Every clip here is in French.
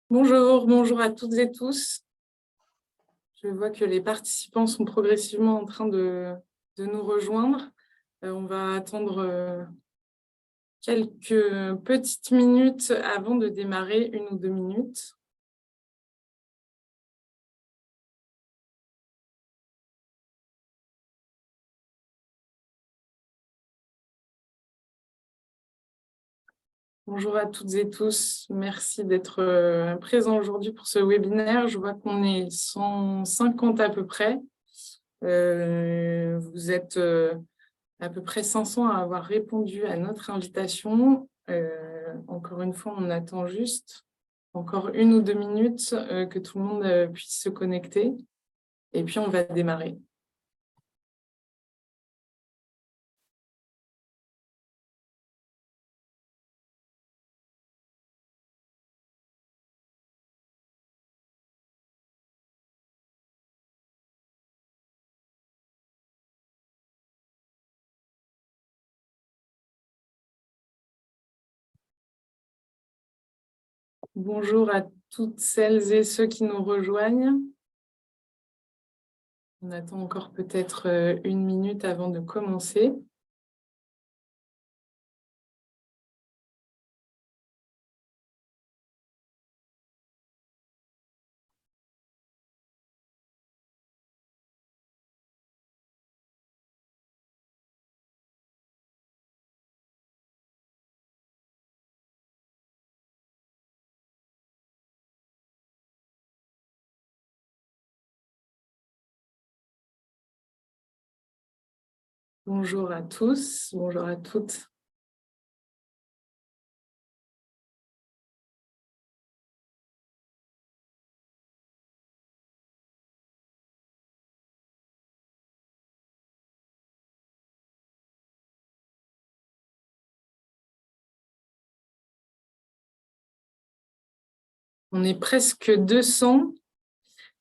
Bonjour à toutes et tous. Je vois que les participants sont progressivement en train de nous rejoindre. On va attendre quelques petites minutes avant de démarrer, 1 ou 2 minutes. Bonjour à toutes et tous. Merci d'être présents aujourd'hui pour ce webinaire. Je vois qu'on est 150 à peu près. Vous êtes à peu près 500 à avoir répondu à notre invitation. Encore une fois, on attend juste encore 1 ou 2 minutes que tout le monde puisse se connecter. Et puis, on va démarrer. Bonjour à toutes celles et ceux qui nous rejoignent. On attend encore peut-être 1 minute avant de commencer. Bonjour à tous, bonjour à toutes. On est presque 200.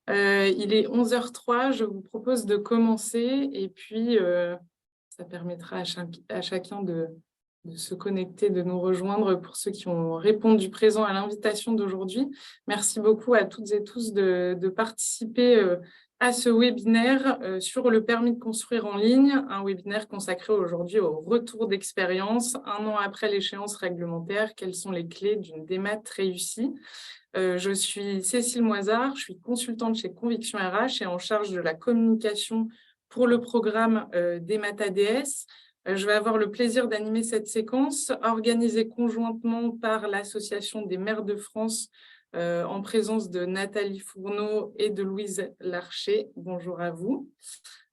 Il est 11h03, je vous propose de commencer et puis ça permettra à chacun de se connecter, de nous rejoindre pour ceux qui ont répondu présent à l'invitation d'aujourd'hui. Merci beaucoup à toutes et tous de participer à ce webinaire sur le permis de construire en ligne, un webinaire consacré aujourd'hui au retour d'expérience, 1 an après l'échéance réglementaire. Quelles sont les clés d'une démat réussie ? Je suis Cécile Moisard, je suis consultante chez Conviction RH et en charge de la communication pour le programme DEMAT ADS. Je vais avoir le plaisir d'animer cette séquence organisée conjointement par l'Association des maires de France en présence de Nathalie Fourneau et de Louise Larcher. Bonjour à vous.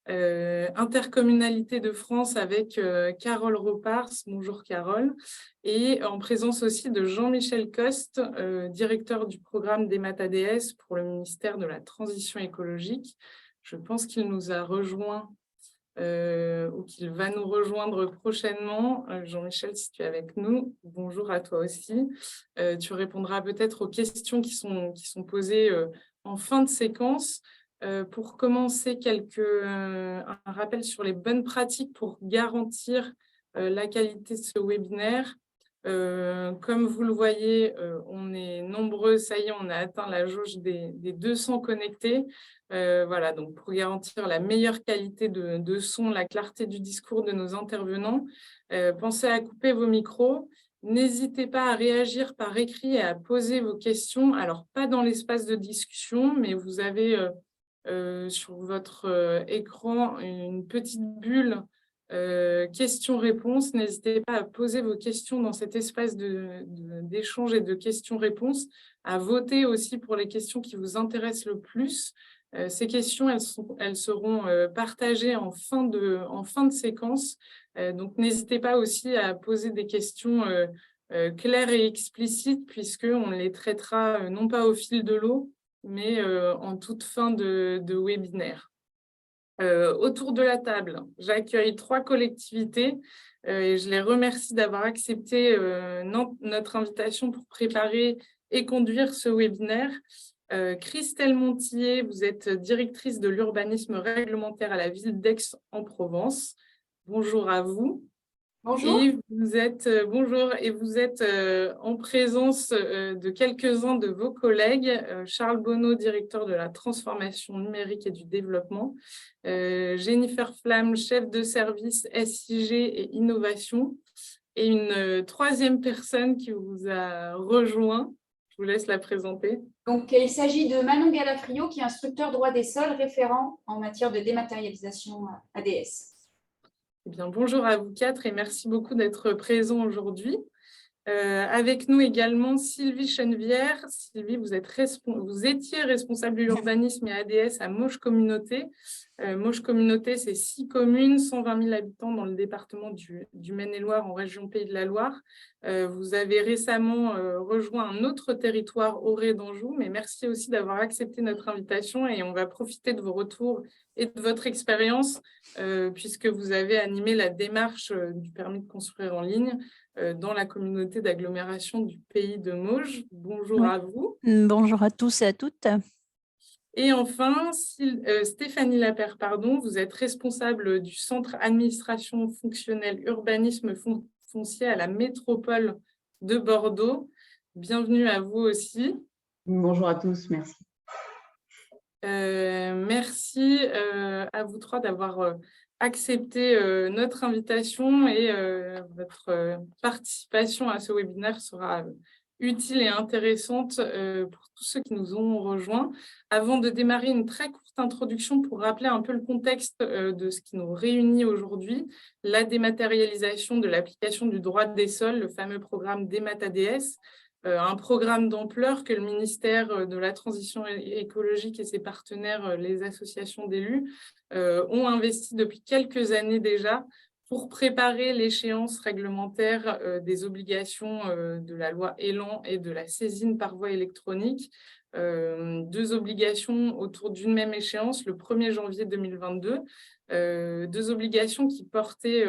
Intercommunalité de France avec Carole Ropars, bonjour Carole, et en présence aussi de Jean-Michel Coste, directeur du programme DEMAT ADS pour le ministère de la Transition écologique. Je pense qu'il nous a rejoint ou qu'il va nous rejoindre prochainement. Jean-Michel, si tu es avec nous, bonjour à toi aussi. Tu répondras peut-être aux questions qui sont posées en fin de séquence. Pour commencer, un rappel sur les bonnes pratiques pour garantir la qualité de ce webinaire. Comme vous le voyez, on est nombreux, ça y est, on a atteint la jauge des 200 connectés. Voilà, donc pour garantir la meilleure qualité de son, la clarté du discours de nos intervenants, pensez à couper vos micros. N'hésitez pas à réagir par écrit et à poser vos questions. Alors, pas dans l'espace de discussion, mais vous avez sur votre écran une petite bulle questions-réponses. N'hésitez pas à poser vos questions dans cet espace d'échange et de questions-réponses, à voter aussi pour les questions qui vous intéressent le plus. Ces questions, elles seront partagées en fin de séquence. Donc, n'hésitez pas aussi à poser des questions claires et explicites, puisqu'on les traitera non pas au fil de l'eau, mais en toute fin de webinaire. Autour de la table, j'accueille 3 collectivités et je les remercie d'avoir accepté notre invitation pour préparer et conduire ce webinaire. Christelle Montillet, vous êtes directrice de l'urbanisme réglementaire à la ville d'Aix-en-Provence. Bonjour à vous. Bonjour. Et vous êtes, bonjour, et vous êtes en présence de quelques-uns de vos collègues, Charles Bonneau, directeur de la transformation numérique et du développement, Jennifer Flamme, chef de service SIG et innovation, et une troisième personne qui vous a rejoint. Je vous laisse la présenter. Donc, il s'agit de Manon Galafrio, qui est instructeur droit des sols référent en matière de dématérialisation ADS. Eh bien, bonjour à vous quatre et merci beaucoup d'être présents aujourd'hui. Avec nous également Sylvie Chenevière. Sylvie, vous étiez responsable de l'urbanisme et ADS à Mauges Communauté. Mauges Communauté, c'est 6 communes, 120 000 habitants dans le département du Maine-et-Loire, en région Pays de la Loire. Vous avez récemment rejoint un autre territoire, Auray d'Anjou, mais merci aussi d'avoir accepté notre invitation et on va profiter de vos retours et de votre expérience puisque vous avez animé la démarche du permis de construire en ligne dans la communauté d'agglomération du Pays de Mauges. Bonjour Oui. à vous. Bonjour à tous et à toutes. Et enfin, Stéphanie Lapère, vous êtes responsable du Centre Administration Fonctionnelle Urbanisme Foncier à la métropole de Bordeaux. Bienvenue à vous aussi. Bonjour à tous, merci. Merci à vous trois d'avoir accepté notre invitation et votre participation à ce webinaire sera utile et intéressante pour tous ceux qui nous ont rejoints. Avant de démarrer, une très courte introduction pour rappeler un peu le contexte de ce qui nous réunit aujourd'hui, la dématérialisation de l'application du droit des sols, le fameux programme DématADS, un programme d'ampleur que le ministère de la Transition écologique et ses partenaires, les associations d'élus, ont investi depuis quelques années déjà pour préparer l'échéance réglementaire des obligations de la loi Elan et de la saisine par voie électronique. 2 obligations autour d'une même échéance, le 1er janvier 2022. 2 obligations qui portaient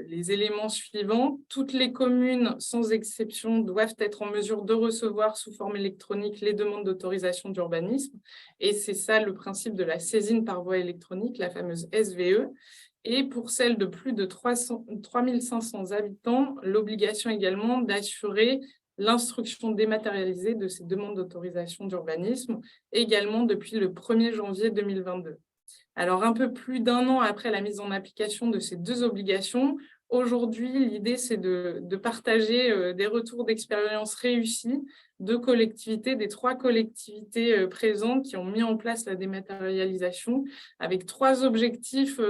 les éléments suivants. Toutes les communes, sans exception, doivent être en mesure de recevoir sous forme électronique les demandes d'autorisation d'urbanisme. Et c'est ça le principe de la saisine par voie électronique, la fameuse SVE. Et pour celles de plus de 3500 habitants, l'obligation également d'assurer l'instruction dématérialisée de ces demandes d'autorisation d'urbanisme, également depuis le 1er janvier 2022. Alors, un peu plus d'1 an après la mise en application de ces 2 obligations, aujourd'hui, l'idée, c'est de partager des retours d'expérience réussis de collectivités, des 3 collectivités présentes qui ont mis en place la dématérialisation, avec 3 objectifs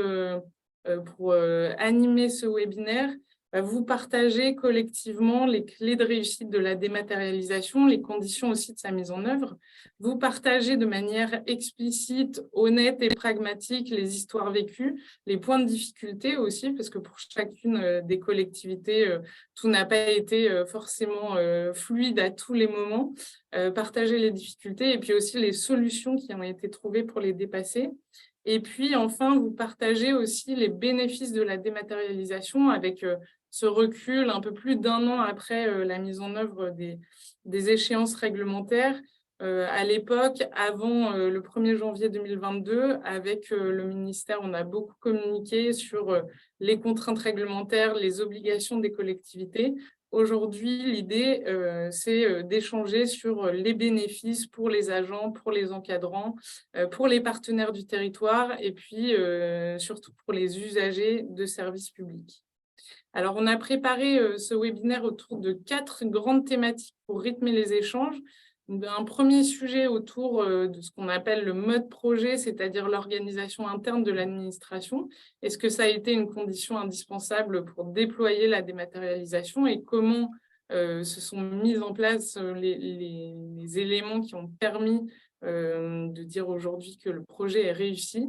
pour animer ce webinaire. Vous partagez collectivement les clés de réussite de la dématérialisation, les conditions aussi de sa mise en œuvre. Vous partagez de manière explicite, honnête et pragmatique les histoires vécues, les points de difficulté aussi, parce que pour chacune des collectivités, tout n'a pas été forcément fluide à tous les moments. Partagez les difficultés et puis aussi les solutions qui ont été trouvées pour les dépasser. Et puis, enfin, vous partagez aussi les bénéfices de la dématérialisation avec ce recul un peu plus d'1 an après la mise en œuvre des échéances réglementaires. À l'époque, avant le 1er janvier 2022, avec le ministère, on a beaucoup communiqué sur les contraintes réglementaires, les obligations des collectivités. Aujourd'hui, l'idée, c'est d'échanger sur les bénéfices pour les agents, pour les encadrants, pour les partenaires du territoire et puis surtout pour les usagers de services publics. Alors, on a préparé ce webinaire autour de 4 grandes thématiques pour rythmer les échanges. Un premier sujet autour de ce qu'on appelle le mode projet, c'est-à-dire l'organisation interne de l'administration. Est-ce que ça a été une condition indispensable pour déployer la dématérialisation et comment se sont mis en place les éléments qui ont permis de dire aujourd'hui que le projet est réussi?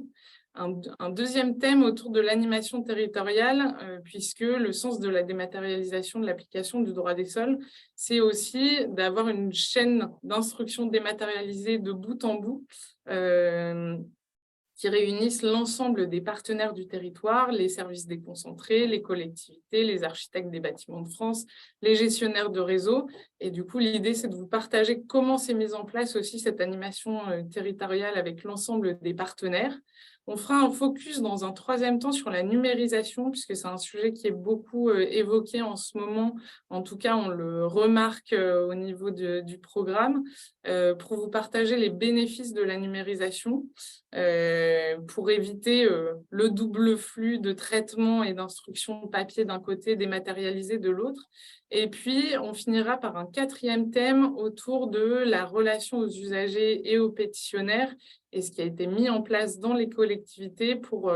Un deuxième thème autour de l'animation territoriale, puisque le sens de la dématérialisation de l'application du droit des sols, c'est aussi d'avoir une chaîne d'instruction dématérialisée de bout en bout qui réunissent l'ensemble des partenaires du territoire, les services déconcentrés, les collectivités, les architectes des bâtiments de France, les gestionnaires de réseau. Et du coup, l'idée, c'est de vous partager comment s'est mise en place aussi cette animation territoriale avec l'ensemble des partenaires. On fera un focus dans un troisième temps sur la numérisation, puisque c'est un sujet qui est beaucoup évoqué en ce moment. En tout cas, on le remarque au niveau du programme, pour vous partager les bénéfices de la numérisation, pour éviter le double flux de traitement et d'instruction papier d'un côté, dématérialisé de l'autre. Et puis, on finira par un quatrième thème autour de la relation aux usagers et aux pétitionnaires et ce qui a été mis en place dans les collectivités pour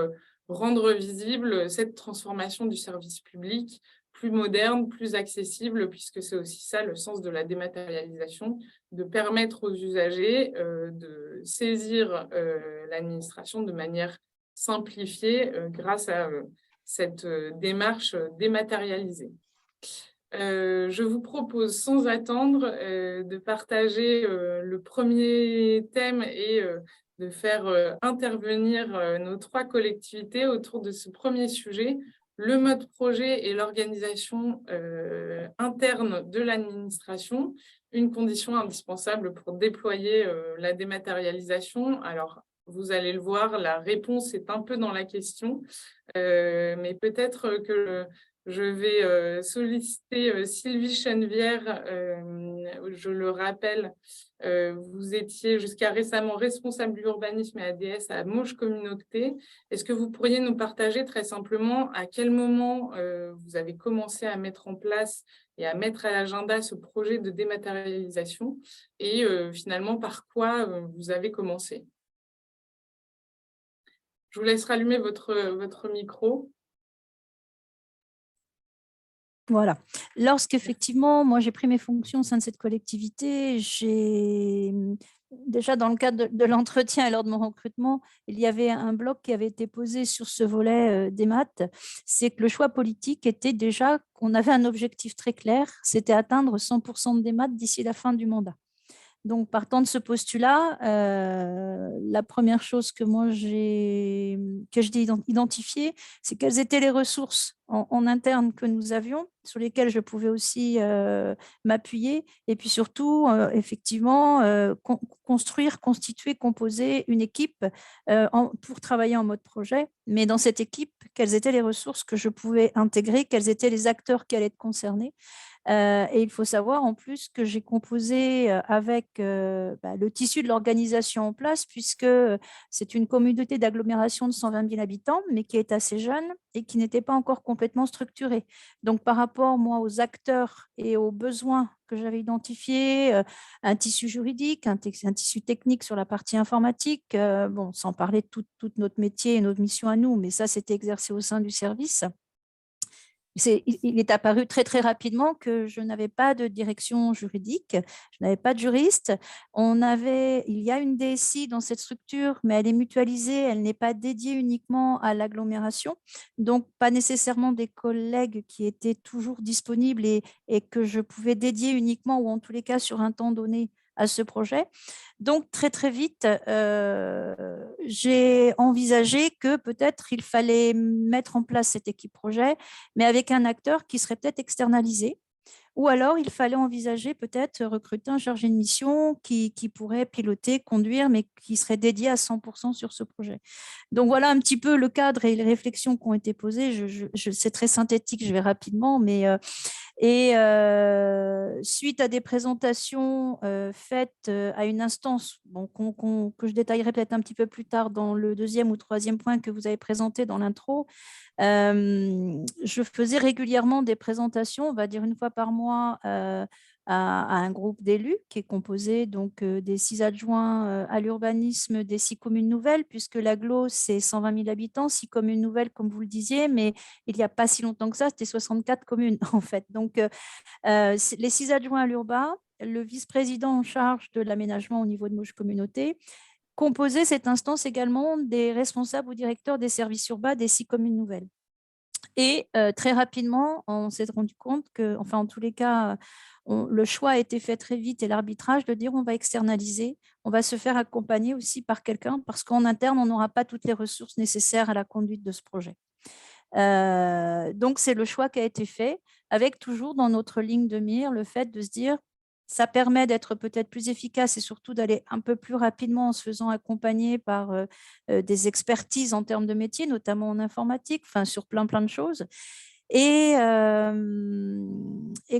rendre visible cette transformation du service public plus moderne, plus accessible, puisque c'est aussi ça le sens de la dématérialisation, de permettre aux usagers de saisir l'administration de manière simplifiée grâce à cette démarche dématérialisée. Je vous propose sans attendre de partager le premier thème et de faire intervenir nos 3 collectivités autour de ce premier sujet, le mode projet et l'organisation interne de l'administration, une condition indispensable pour déployer la dématérialisation. Alors, vous allez le voir, la réponse est un peu dans la question, mais peut-être que je vais solliciter Sylvie Chenevière. Je le rappelle, vous étiez jusqu'à récemment responsable de l'urbanisme et ADS à Mauges Communauté. Est-ce que vous pourriez nous partager très simplement à quel moment vous avez commencé à mettre en place et à mettre à l'agenda ce projet de dématérialisation et finalement par quoi vous avez commencé? Je vous laisse rallumer votre micro. Voilà. Lorsqu'effectivement, moi, j'ai pris mes fonctions au sein de cette collectivité, déjà dans le cadre de l'entretien et lors de mon recrutement, il y avait un bloc qui avait été posé sur ce volet des maths. C'est que le choix politique était déjà qu'on avait un objectif très clair, c'était atteindre 100% des maths d'ici la fin du mandat. Donc, partant de ce postulat, la première chose que j'ai identifiée, c'est quelles étaient les ressources en interne que nous avions, sur lesquelles je pouvais aussi m'appuyer, et puis surtout, effectivement, construire, constituer, composer une équipe pour travailler en mode projet. Mais dans cette équipe, quelles étaient les ressources que je pouvais intégrer, quels étaient les acteurs qui allaient être concernés. Et il faut savoir en plus que j'ai composé avec le tissu de l'organisation en place, puisque c'est une communauté d'agglomération de 120 000 habitants, mais qui est assez jeune et qui n'était pas encore complètement structurée. Donc, par rapport, moi, aux acteurs et aux besoins que j'avais identifiés, un tissu juridique, un tissu technique sur la partie informatique, bon, sans parler de tout notre métier et notre mission à nous, mais ça, c'était exercé au sein du service. Il est apparu très, très rapidement que je n'avais pas de direction juridique, je n'avais pas de juriste. Il y a une DSI dans cette structure, mais elle est mutualisée, elle n'est pas dédiée uniquement à l'agglomération, donc pas nécessairement des collègues qui étaient toujours disponibles et que je pouvais dédier uniquement, ou en tous les cas sur un temps donné, à ce projet. Donc, très, très vite, j'ai envisagé que peut-être il fallait mettre en place cette équipe projet, mais avec un acteur qui serait peut-être externalisé. Ou alors, il fallait envisager peut-être recruter un chargé de mission qui pourrait piloter, conduire, mais qui serait dédié à 100% sur ce projet. Donc, voilà un petit peu le cadre et les réflexions qui ont été posées. C'est très synthétique, je vais rapidement, mais... suite à des présentations faites à une instance que je détaillerai peut-être un petit peu plus tard dans le deuxième ou troisième point que vous avez présenté dans l'intro, je faisais régulièrement des présentations, on va dire une fois par mois, à un groupe d'élus qui est composé donc des 6 adjoints à l'urbanisme des 6 communes nouvelles, puisque l'agglo, c'est 120 000 habitants, 6 communes nouvelles, comme vous le disiez, mais il n'y a pas si longtemps que ça, c'était 64 communes, en fait. Donc, les 6 adjoints à l'urba, le vice-président en charge de l'aménagement au niveau de Mauges Communauté, composer cette instance également des responsables ou directeurs des services urbains des 6 communes nouvelles. Et très rapidement, on s'est rendu compte que, enfin, en tous les cas, le choix a été fait très vite et l'arbitrage de dire on va externaliser, on va se faire accompagner aussi par quelqu'un parce qu'en interne, on n'aura pas toutes les ressources nécessaires à la conduite de ce projet. Donc, c'est le choix qui a été fait avec toujours dans notre ligne de mire le fait de se dire Ça permet d'être peut-être plus efficace et surtout d'aller un peu plus rapidement en se faisant accompagner par des expertises en termes de métier, notamment en informatique, enfin sur plein de choses. Et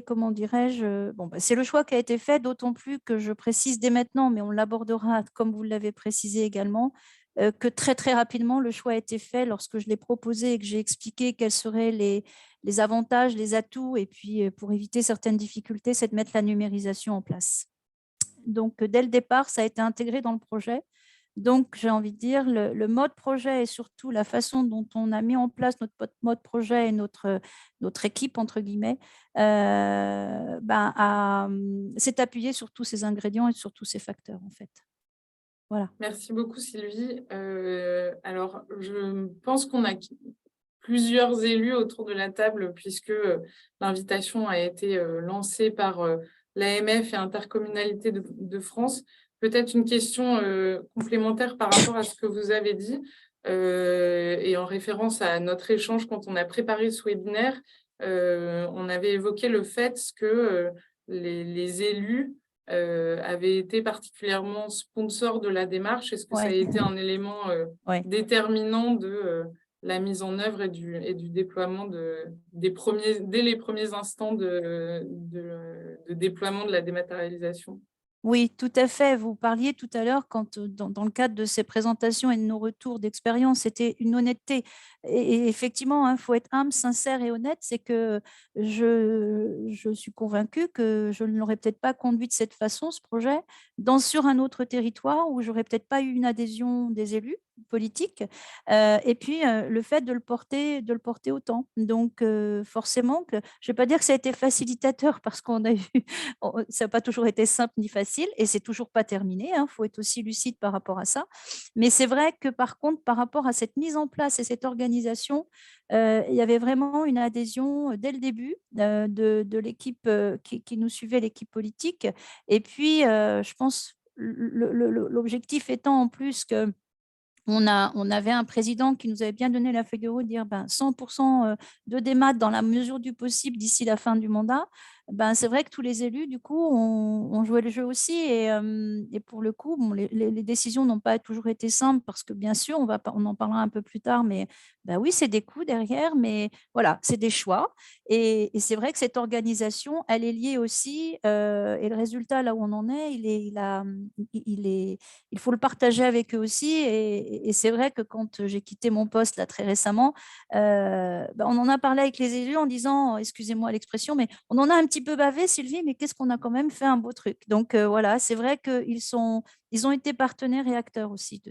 comment dirais-je, bon, c'est le choix qui a été fait, d'autant plus que je précise dès maintenant, mais on l'abordera comme vous l'avez précisé également, que très très rapidement, le choix a été fait lorsque je l'ai proposé et que j'ai expliqué quels seraient les avantages, les atouts, et puis pour éviter certaines difficultés, c'est de mettre la numérisation en place. Donc, dès le départ, ça a été intégré dans le projet. Donc, j'ai envie de dire, le mode projet et surtout la façon dont on a mis en place notre mode projet et notre équipe, entre guillemets, s'est appuyé sur tous ces ingrédients et sur tous ces facteurs, en fait. Voilà. Merci beaucoup, Sylvie. Alors, je pense qu'on a plusieurs élus autour de la table puisque l'invitation a été lancée par l'AMF et Intercommunalité de France. Peut-être une question complémentaire par rapport à ce que vous avez dit et en référence à notre échange quand on a préparé ce webinaire, on avait évoqué le fait que les élus avaient été particulièrement sponsors de la démarche. Est-ce que ça a été un élément déterminant de la mise en œuvre et du déploiement dès les premiers instants de déploiement de la dématérialisation? Oui, tout à fait. Vous parliez tout à l'heure, quand dans le cadre de ces présentations et de nos retours d'expérience, c'était une honnêteté. Et effectivement, il faut être humble, sincère et honnête. C'est que je suis convaincue que je ne l'aurais peut-être pas conduit de cette façon, ce projet, sur un autre territoire où j'aurais peut-être pas eu une adhésion des élus politiques. Et puis, le fait de le porter autant. Donc, forcément, je ne vais pas dire que ça a été facilitateur parce qu'on a eu ça n'a pas toujours été simple ni facile et c'est toujours pas terminé. Il faut être aussi lucide par rapport à ça. Mais c'est vrai que par contre, par rapport à cette mise en place et cette organisation, il y avait vraiment une adhésion dès le début de l'équipe qui nous suivait, l'équipe politique. Et puis, je pense, l'objectif étant en plus que on avait un président qui nous avait bien donné la feuille de route, dire 100% de démat dans la mesure du possible d'ici la fin du mandat. C'est vrai que tous les élus, du coup, ont joué le jeu aussi. Et pour le coup, les décisions n'ont pas toujours été simples parce que, bien sûr, on en parlera un peu plus tard, mais oui, c'est des coûts derrière, mais voilà, c'est des choix. Et c'est vrai que cette organisation, elle est liée aussi, et le résultat, là où on en est, il faut le partager avec eux aussi. Et c'est vrai que quand j'ai quitté mon poste là très récemment, on en a parlé avec les élus en disant, excusez-moi l'expression, mais on en a un petit peu bavé, Sylvie, mais qu'est-ce qu'on a quand même fait un beau truc. Donc voilà, c'est vrai qu'ils ont été partenaires et acteurs aussi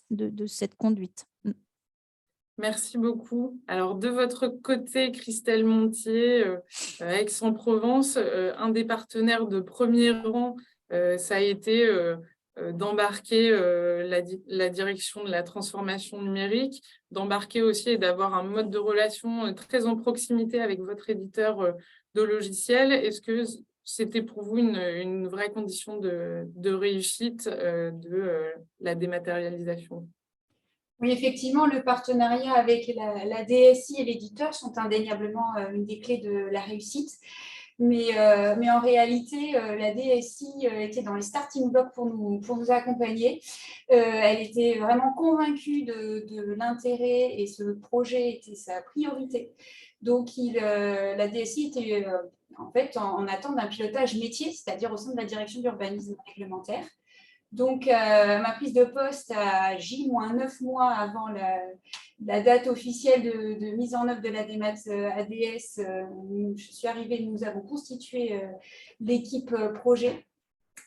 de cette conduite. Merci beaucoup. Alors, de votre côté, Christelle Montier, Aix-en-Provence, un des partenaires de premier rang, ça a été d'embarquer la direction de la transformation numérique, d'embarquer aussi et d'avoir un mode de relation très en proximité avec votre éditeur de logiciels. Est-ce que c'était pour vous une vraie condition de réussite de la dématérialisation? Oui, effectivement, le partenariat avec la DSI et l'éditeur sont indéniablement une des clés de la réussite. Mais en réalité, la DSI était dans les starting blocks pour nous accompagner. Elle était vraiment convaincue de l'intérêt et ce projet était sa priorité. Donc, la DSI était en fait en attente d'un pilotage métier, c'est-à-dire au sein de la direction d'urbanisme réglementaire. Donc, ma prise de poste à J-9 mois avant la date officielle de mise en œuvre de la démat ADS, je suis arrivée, nous avons constitué l'équipe projet,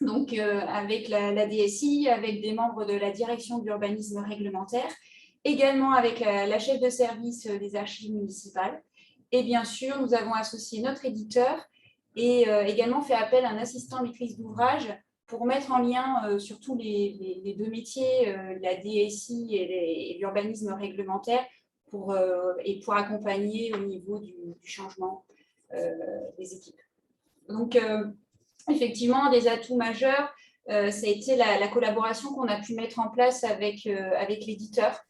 donc avec la DSI, avec des membres de la direction d'urbanisme réglementaire, également avec la chef de service des archives municipales. Et bien sûr, nous avons associé notre éditeur et également fait appel à un assistant maîtrise d'ouvrage pour mettre en lien surtout les deux métiers, la DSI et l'urbanisme réglementaire, pour accompagner au niveau du changement des équipes. Donc, effectivement, des atouts majeurs, ça a été la collaboration qu'on a pu mettre en place avec l'éditeur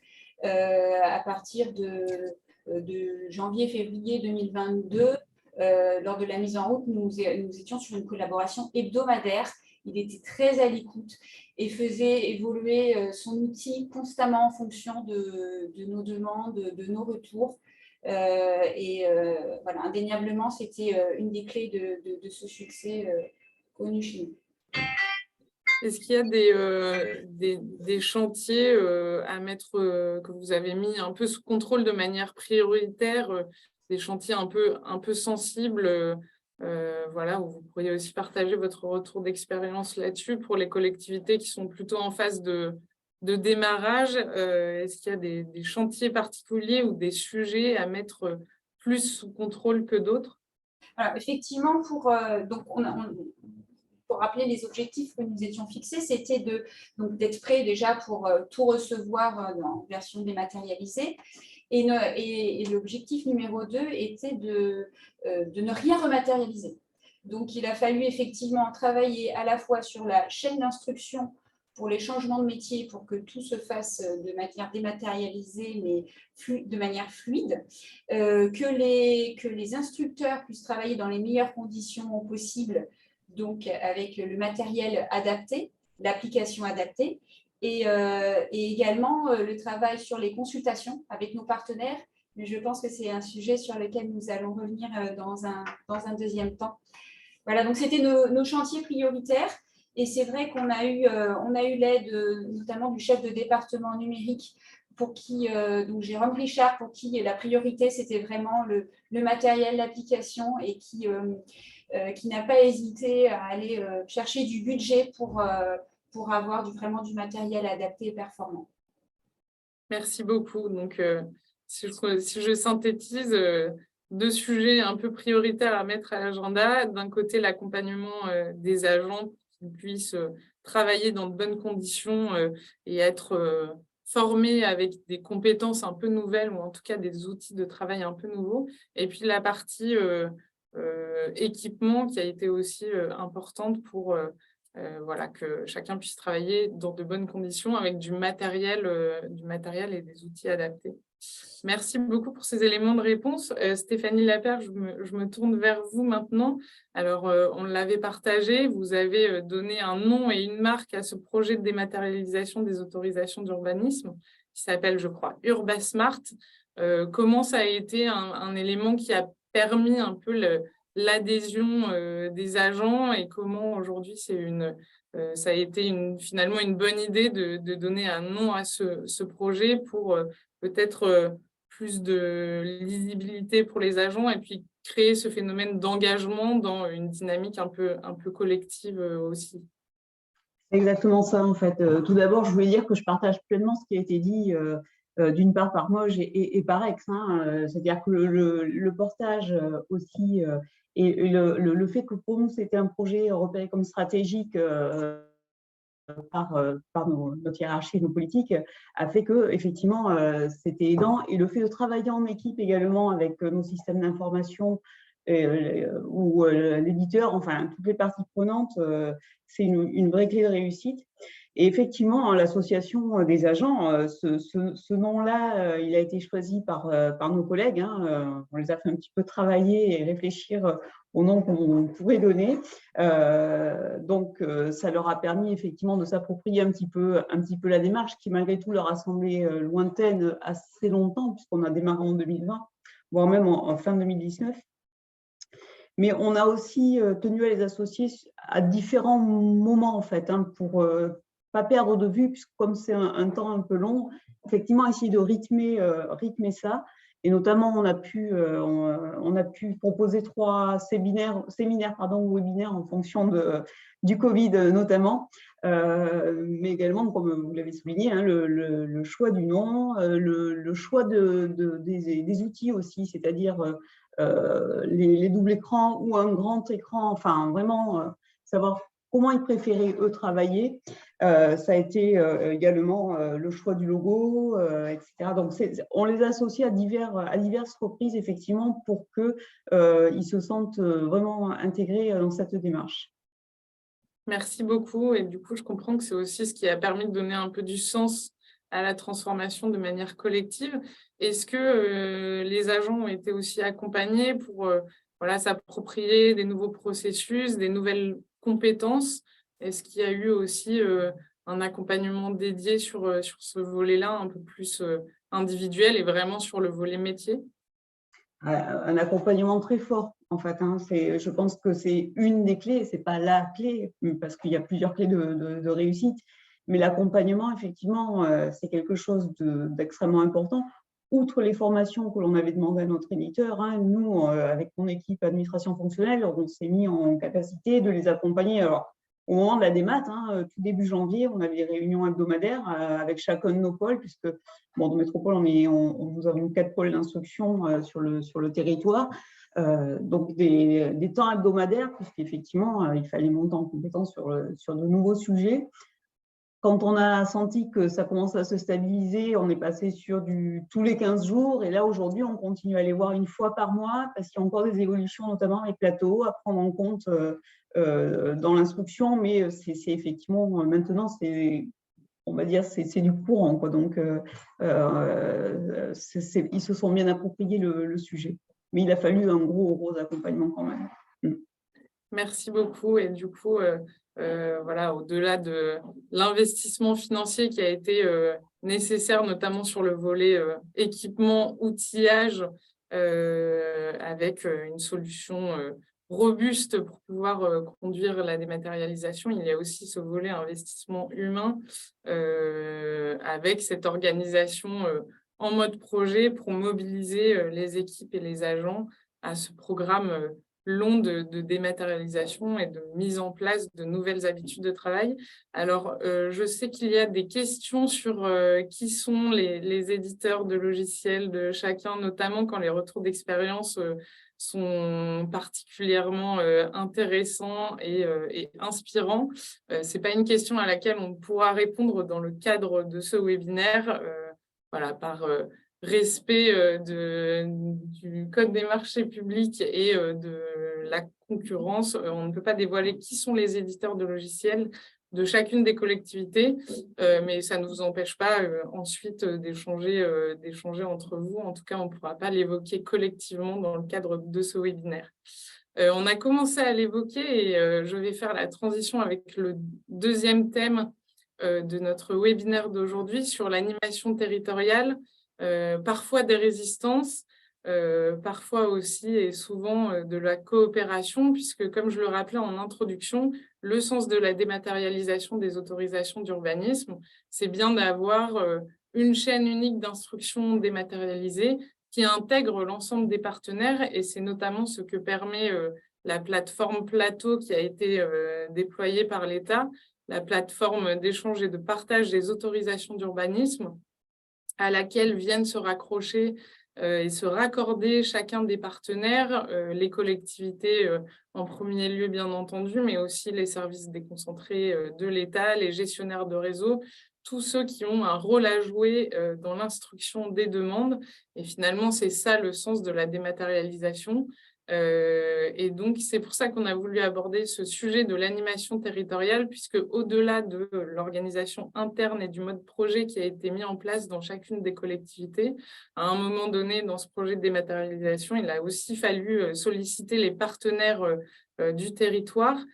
à partir de janvier-février 2022. lors de la mise en route, nous étions sur une collaboration hebdomadaire. Il était très à l'écoute et faisait évoluer son outil constamment en fonction de nos demandes, de nos retours. Voilà, indéniablement, c'était une des clés de ce succès connu chez nous. Est-ce qu'il y a des chantiers à mettre, que vous avez mis un peu sous contrôle de manière prioritaire, des chantiers un peu sensibles, voilà, où vous pourriez aussi partager votre retour d'expérience là-dessus pour les collectivités qui sont plutôt en phase de démarrage? Est-ce qu'il y a des chantiers particuliers ou des sujets à mettre plus sous contrôle que d'autres? Alors, effectivement, pour rappeler les objectifs que nous étions fixés, c'était d'être prêt déjà pour tout recevoir en version dématérialisée. Et l'objectif numéro 2 était de ne rien rematérialiser. Donc, il a fallu effectivement travailler à la fois sur la chaîne d'instruction pour les changements de métier, pour que tout se fasse de manière dématérialisée, mais de manière fluide, que les instructeurs puissent travailler dans les meilleures conditions possibles, donc avec le matériel adapté, l'application adaptée, et également le travail sur les consultations avec nos partenaires. Mais je pense que c'est un sujet sur lequel nous allons revenir dans un deuxième temps. Voilà, donc c'était nos chantiers prioritaires. Et c'est vrai qu'on a eu l'aide notamment du chef de département numérique, pour qui, donc Jérôme Richard, pour qui la priorité, c'était vraiment le matériel, l'application, et qui n'a pas hésité à aller chercher du budget pour avoir vraiment du matériel adapté et performant. Merci beaucoup. Donc, si je synthétise, 2 sujets un peu prioritaires à mettre à l'agenda. D'un côté, l'accompagnement des agents pour qu'ils puissent travailler dans de bonnes conditions et être formés avec des compétences un peu nouvelles, ou en tout cas des outils de travail un peu nouveaux. Et puis la partie équipement qui a été aussi importante pour voilà, que chacun puisse travailler dans de bonnes conditions avec du matériel et des outils adaptés. Merci beaucoup pour ces éléments de réponse. Stéphanie Lapère, je me tourne vers vous maintenant. Alors, on l'avait partagé, vous avez donné un nom et une marque à ce projet de dématérialisation des autorisations d'urbanisme qui s'appelle, je crois, Urbasmart. Comment ça a été un élément qui a permis un peu l'adhésion des agents, et comment aujourd'hui ça a été finalement une bonne idée de donner un nom à ce projet pour peut-être plus de lisibilité pour les agents et puis créer ce phénomène d'engagement dans une dynamique un peu collective aussi. C'est exactement ça, en fait. Tout d'abord, je voulais dire que je partage pleinement ce qui a été dit d'une part par Moj et par Aix. C'est-à-dire que le portage aussi et le fait que pour nous, c'était un projet repéré comme stratégique par notre hiérarchie et nos politiques, a fait que effectivement c'était aidant. Et le fait de travailler en équipe également avec nos systèmes d'information ou l'éditeur, enfin toutes les parties prenantes, c'est une vraie clé de réussite. Et effectivement, l'association des agents, ce nom-là, il a été choisi par nos collègues. On les a fait un petit peu travailler et réfléchir au nom qu'on pourrait donner. Donc, ça leur a permis effectivement de s'approprier un petit peu la démarche qui, malgré tout, leur a semblé lointaine assez longtemps, puisqu'on a démarré en 2020, voire même en fin 2019. Mais on a aussi tenu à les associer à différents moments, en fait, pour pas perdre de vue, puisque comme c'est un temps un peu long, effectivement, essayer de rythmer ça. Et notamment, on a pu proposer 3 séminaires ou webinaires en fonction du Covid notamment, mais également, comme vous l'avez souligné, le choix du nom, le choix des outils aussi, c'est-à-dire les doubles écrans ou un grand écran, enfin vraiment savoir comment ils préféraient eux travailler. Ça a été également le choix du logo, etc. Donc on les associe à diverses reprises effectivement pour qu'ils se sentent vraiment intégrés dans cette démarche. Merci beaucoup. Et du coup, je comprends que c'est aussi ce qui a permis de donner un peu du sens à la transformation de manière collective. Est-ce que les agents ont été aussi accompagnés pour voilà, s'approprier des nouveaux processus, des nouvelles compétences? Est-ce qu'il y a eu aussi un accompagnement dédié sur ce volet-là, un peu plus individuel et vraiment sur le volet métier? Un accompagnement très fort, en fait. Hein. Je pense que c'est une des clés, c'est pas la clé, parce qu'il y a plusieurs clés de réussite. Mais l'accompagnement, effectivement, c'est quelque chose d'extrêmement important. Outre les formations que l'on avait demandé à notre éditeur, hein, nous, avec mon équipe administration fonctionnelle, on s'est mis en capacité de les accompagner. Alors, au moment de la démat, hein, tout début janvier, on avait des réunions hebdomadaires avec chacun de nos pôles, puisque dans Métropole, nous avons 4 pôles d'instruction sur le territoire. Donc, des temps hebdomadaires, puisqu'effectivement, il fallait monter en compétence sur de nouveaux sujets. Quand on a senti que ça commence à se stabiliser, on est passé sur tous les 15 jours. Et là, aujourd'hui, on continue à les voir une fois par mois parce qu'il y a encore des évolutions, notamment avec plateau, à prendre en compte dans l'instruction. Mais c'est effectivement, maintenant, on va dire, c'est du courant, quoi. Donc, ils se sont bien appropriés le sujet. Mais il a fallu un gros accompagnement quand même. Merci beaucoup. Et du coup, voilà, au-delà de l'investissement financier qui a été nécessaire, notamment sur le volet équipement, outillage, avec une solution robuste pour pouvoir conduire la dématérialisation, il y a aussi ce volet investissement humain avec cette organisation en mode projet pour mobiliser les équipes et les agents à ce programme long de dématérialisation et de mise en place de nouvelles habitudes de travail. Alors, je sais qu'il y a des questions sur qui sont les éditeurs de logiciels de chacun, notamment quand les retours d'expérience sont particulièrement intéressants et inspirants. Ce n'est pas une question à laquelle on pourra répondre dans le cadre de ce webinaire, voilà, par respect du Code des marchés publics et de la concurrence. On ne peut pas dévoiler qui sont les éditeurs de logiciels de chacune des collectivités, mais ça ne vous empêche pas ensuite d'échanger entre vous. En tout cas, on ne pourra pas l'évoquer collectivement dans le cadre de ce webinaire. On a commencé à l'évoquer et je vais faire la transition avec le deuxième thème de notre webinaire d'aujourd'hui sur l'animation territoriale. Parfois des résistances, parfois aussi et souvent de la coopération, puisque comme je le rappelais en introduction, le sens de la dématérialisation des autorisations d'urbanisme, c'est bien d'avoir une chaîne unique d'instruction dématérialisée qui intègre l'ensemble des partenaires, et c'est notamment ce que permet la plateforme Plateau qui a été déployée par l'État, la plateforme d'échange et de partage des autorisations d'urbanisme, à laquelle viennent se raccrocher et se raccorder chacun des partenaires, les collectivités en premier lieu bien entendu, mais aussi les services déconcentrés de l'État, les gestionnaires de réseau, tous ceux qui ont un rôle à jouer dans l'instruction des demandes. Et finalement, c'est ça le sens de la dématérialisation. Et donc, c'est pour ça qu'on a voulu aborder ce sujet de l'animation territoriale, puisque au-delà de l'organisation interne et du mode projet qui a été mis en place dans chacune des collectivités, à un moment donné, dans ce projet de dématérialisation, il a aussi fallu solliciter les partenaires du territoire.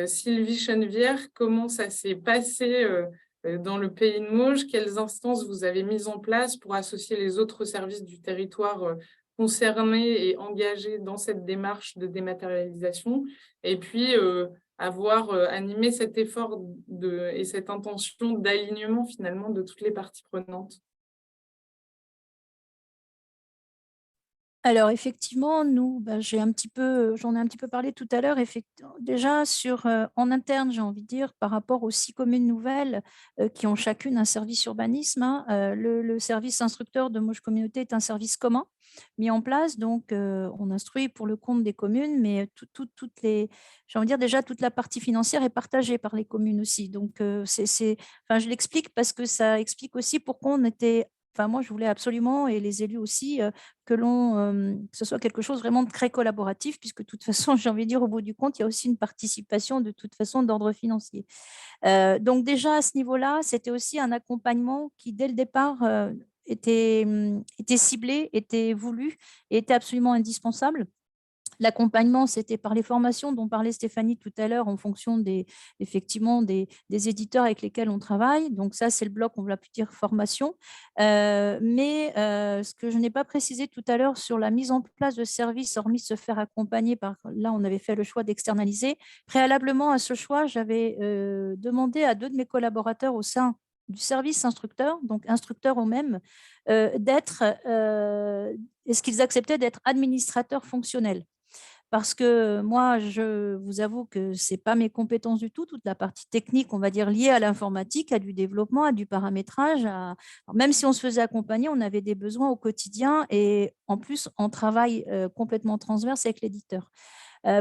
Sylvie Chenevière, comment ça s'est passé dans le Pays de Mauges? Quelles instances vous avez mises en place pour associer les autres services du territoire concernés et engagés dans cette démarche de dématérialisation, et puis avoir animé cet effort et cette intention d'alignement finalement de toutes les parties prenantes? Alors effectivement, nous, j'en ai un petit peu parlé tout à l'heure. Déjà en interne, j'ai envie de dire, par rapport aux 6 communes nouvelles qui ont chacune un service urbanisme, hein, le service instructeur de Mauges Communauté est un service commun mis en place. Donc, on instruit pour le compte des communes, mais j'ai envie de dire déjà toute la partie financière est partagée par les communes aussi. Donc, je l'explique parce que ça explique aussi pourquoi on était. Enfin, moi, je voulais absolument, et les élus aussi, que ce soit quelque chose vraiment de très collaboratif, puisque de toute façon, j'ai envie de dire, au bout du compte, il y a aussi une participation de toute façon d'ordre financier. Donc déjà, à ce niveau-là, c'était aussi un accompagnement qui, dès le départ, était ciblé, était voulu et était absolument indispensable. L'accompagnement, c'était par les formations dont parlait Stéphanie tout à l'heure, en fonction effectivement des éditeurs avec lesquels on travaille. Donc ça, c'est le bloc, on va plus dire formation. Mais ce que je n'ai pas précisé tout à l'heure sur la mise en place de services, hormis se faire accompagner là, on avait fait le choix d'externaliser. Préalablement à ce choix, j'avais demandé à 2 de mes collaborateurs au sein du service instructeur, donc instructeurs eux-mêmes, est-ce qu'ils acceptaient d'être administrateurs fonctionnels? Parce que moi, je vous avoue que ce n'est pas mes compétences du tout, toute la partie technique, on va dire, liée à l'informatique, à du développement, à du paramétrage. Même si on se faisait accompagner, on avait des besoins au quotidien et en plus, on travaille complètement transverse avec l'éditeur.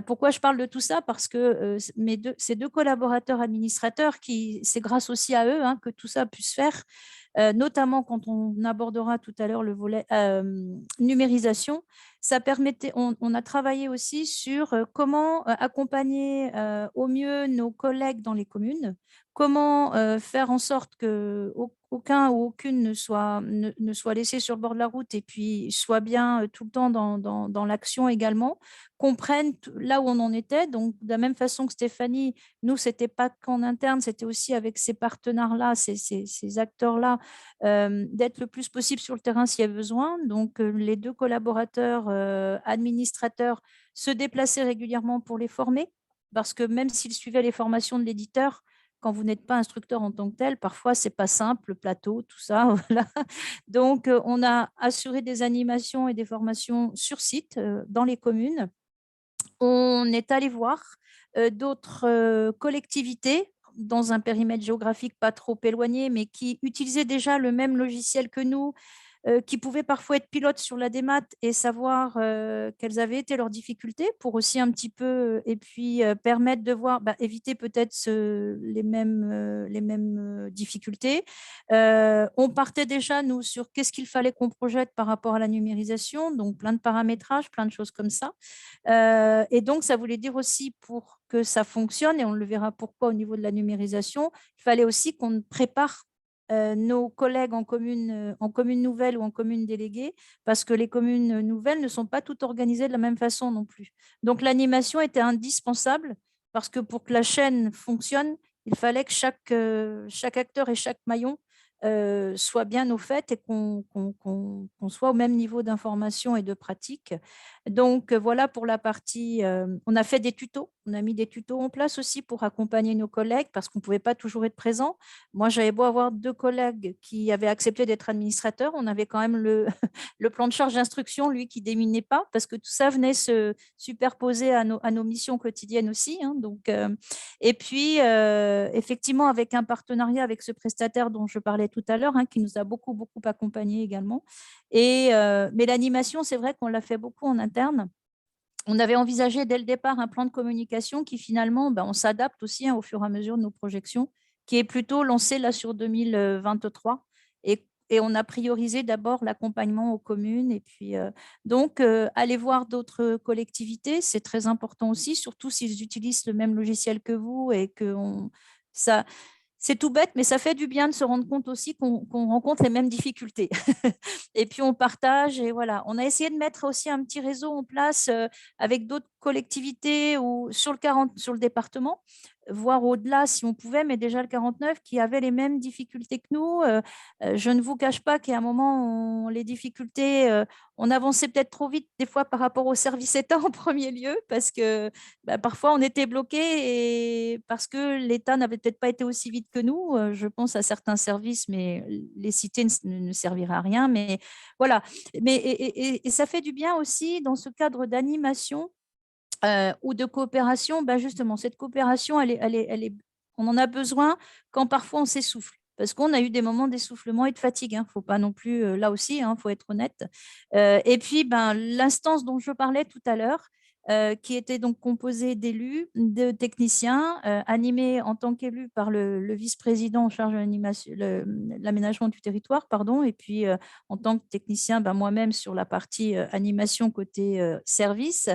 Pourquoi je parle de tout ça? Parce que ces 2 collaborateurs administrateurs, c'est grâce aussi à eux que tout ça a pu se faire, notamment quand on abordera tout à l'heure le volet numérisation. Ça permettait, on a travaillé aussi sur comment accompagner au mieux nos collègues dans les communes, comment faire en sorte qu'aucun ou aucune ne soit laissé sur le bord de la route et puis soit bien tout le temps dans l'action également, comprennent là où on en était. Donc, de la même façon que Stéphanie, nous, ce n'était pas qu'en interne, c'était aussi avec ces partenaires-là, ces acteurs-là, d'être le plus possible sur le terrain s'il y a besoin. Donc, les 2 collaborateurs administrateurs se déplaçaient régulièrement pour les former, parce que même s'ils suivaient les formations de l'éditeur, quand vous n'êtes pas instructeur en tant que tel, parfois, ce n'est pas simple, le plateau, tout ça. Voilà. Donc, on a assuré des animations et des formations sur site dans les communes. On est allé voir d'autres collectivités dans un périmètre géographique pas trop éloigné, mais qui utilisaient déjà le même logiciel que nous, qui pouvaient parfois être pilotes sur la démat et savoir quelles avaient été leurs difficultés pour aussi un petit peu, et puis permettre de voir, éviter peut-être les mêmes difficultés. On partait déjà, nous, sur qu'est-ce qu'il fallait qu'on projette par rapport à la numérisation, donc plein de paramétrages, plein de choses comme ça. Et donc, ça voulait dire aussi pour que ça fonctionne, et on le verra pourquoi au niveau de la numérisation, il fallait aussi qu'on prépare nos collègues en commune nouvelle ou en commune déléguée, parce que les communes nouvelles ne sont pas toutes organisées de la même façon non plus. Donc, l'animation était indispensable, parce que pour que la chaîne fonctionne, il fallait que chaque acteur et chaque maillon soit bien au fait et qu'on soit au même niveau d'information et de pratique. Donc, voilà pour la partie. On a fait des tutos, on a mis des tutos en place aussi pour accompagner nos collègues parce qu'on ne pouvait pas toujours être présent. Moi, j'avais beau avoir 2 collègues qui avaient accepté d'être administrateurs, on avait quand même le, le plan de charge d'instruction, lui, qui ne déminait pas parce que tout ça venait se superposer à nos missions quotidiennes aussi. Donc, et puis, effectivement, avec un partenariat avec ce prestataire dont je parlais tout à l'heure, qui nous a beaucoup, beaucoup accompagnés également. Mais l'animation, c'est vrai qu'on l'a fait beaucoup en interne. On avait envisagé dès le départ un plan de communication qui finalement, on s'adapte aussi au fur et à mesure de nos projections, qui est plutôt lancé là sur 2023. Et on a priorisé d'abord l'accompagnement aux communes. Et puis, donc, aller voir d'autres collectivités, c'est très important aussi, surtout s'ils utilisent le même logiciel que vous et que ça, c'est tout bête, mais ça fait du bien de se rendre compte aussi qu'on rencontre les mêmes difficultés. Et puis, on partage et voilà. On a essayé de mettre aussi un petit réseau en place avec d'autres collectivités ou sur le département, voire au-delà si on pouvait, mais déjà le 49 qui avait les mêmes difficultés que nous. Je ne vous cache pas qu'à un moment, les difficultés, on avançait peut-être trop vite des fois par rapport au service État en premier lieu parce que parfois on était bloqué et parce que l'État n'avait peut-être pas été aussi vite que nous. Je pense à certains services, mais les citer ne serviraient à rien. Mais voilà. Et ça fait du bien aussi dans ce cadre d'animation ou de coopération. Justement, cette coopération, on en a besoin quand parfois on s'essouffle. Parce qu'on a eu des moments d'essoufflement et de fatigue. Il ne faut pas non plus, là aussi, il faut être honnête. Et puis, l'instance dont je parlais tout à l'heure, qui était donc composée d'élus, de techniciens, animés en tant qu'élus par le vice-président en charge de l'aménagement du territoire, pardon, et puis en tant que technicien, moi-même sur la partie animation côté service,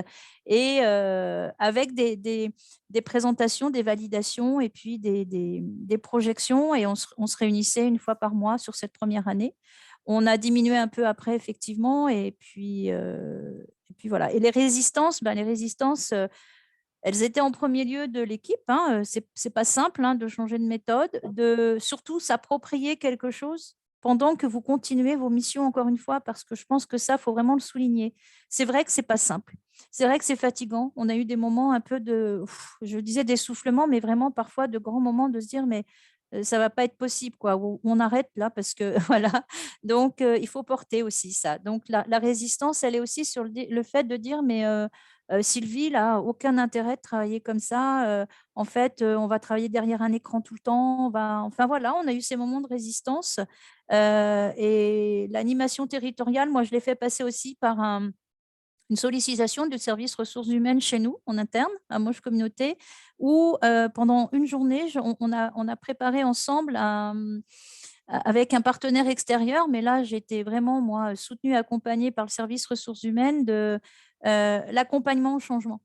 et avec des présentations, des validations et puis des projections, et on se réunissait une fois par mois sur cette première année. On a diminué un peu après, effectivement, et puis puis voilà. Et les résistances, elles étaient en premier lieu de l'équipe. Hein. C'est pas simple de changer de méthode, de surtout s'approprier quelque chose pendant que vous continuez vos missions, encore une fois, parce que je pense que ça, il faut vraiment le souligner. C'est vrai que c'est pas simple. C'est vrai que c'est fatigant. On a eu des moments un peu je disais d'essoufflement, mais vraiment parfois de grands moments de se dire, mais ça va pas être possible, quoi. On arrête là parce que voilà. Donc, il faut porter aussi ça. Donc, la résistance, elle est aussi sur le fait de dire, mais Sylvie, là, aucun intérêt de travailler comme ça. En fait, on va travailler derrière un écran tout le temps. Enfin, voilà, on a eu ces moments de résistance. Et l'animation territoriale, moi, je l'ai fait passer aussi par une sollicitation du service ressources humaines chez nous, en interne, à Moche Communauté, où pendant une journée, on a préparé ensemble avec un partenaire extérieur, mais là, j'étais vraiment, moi, soutenue, accompagnée par le service ressources humaines de l'accompagnement au changement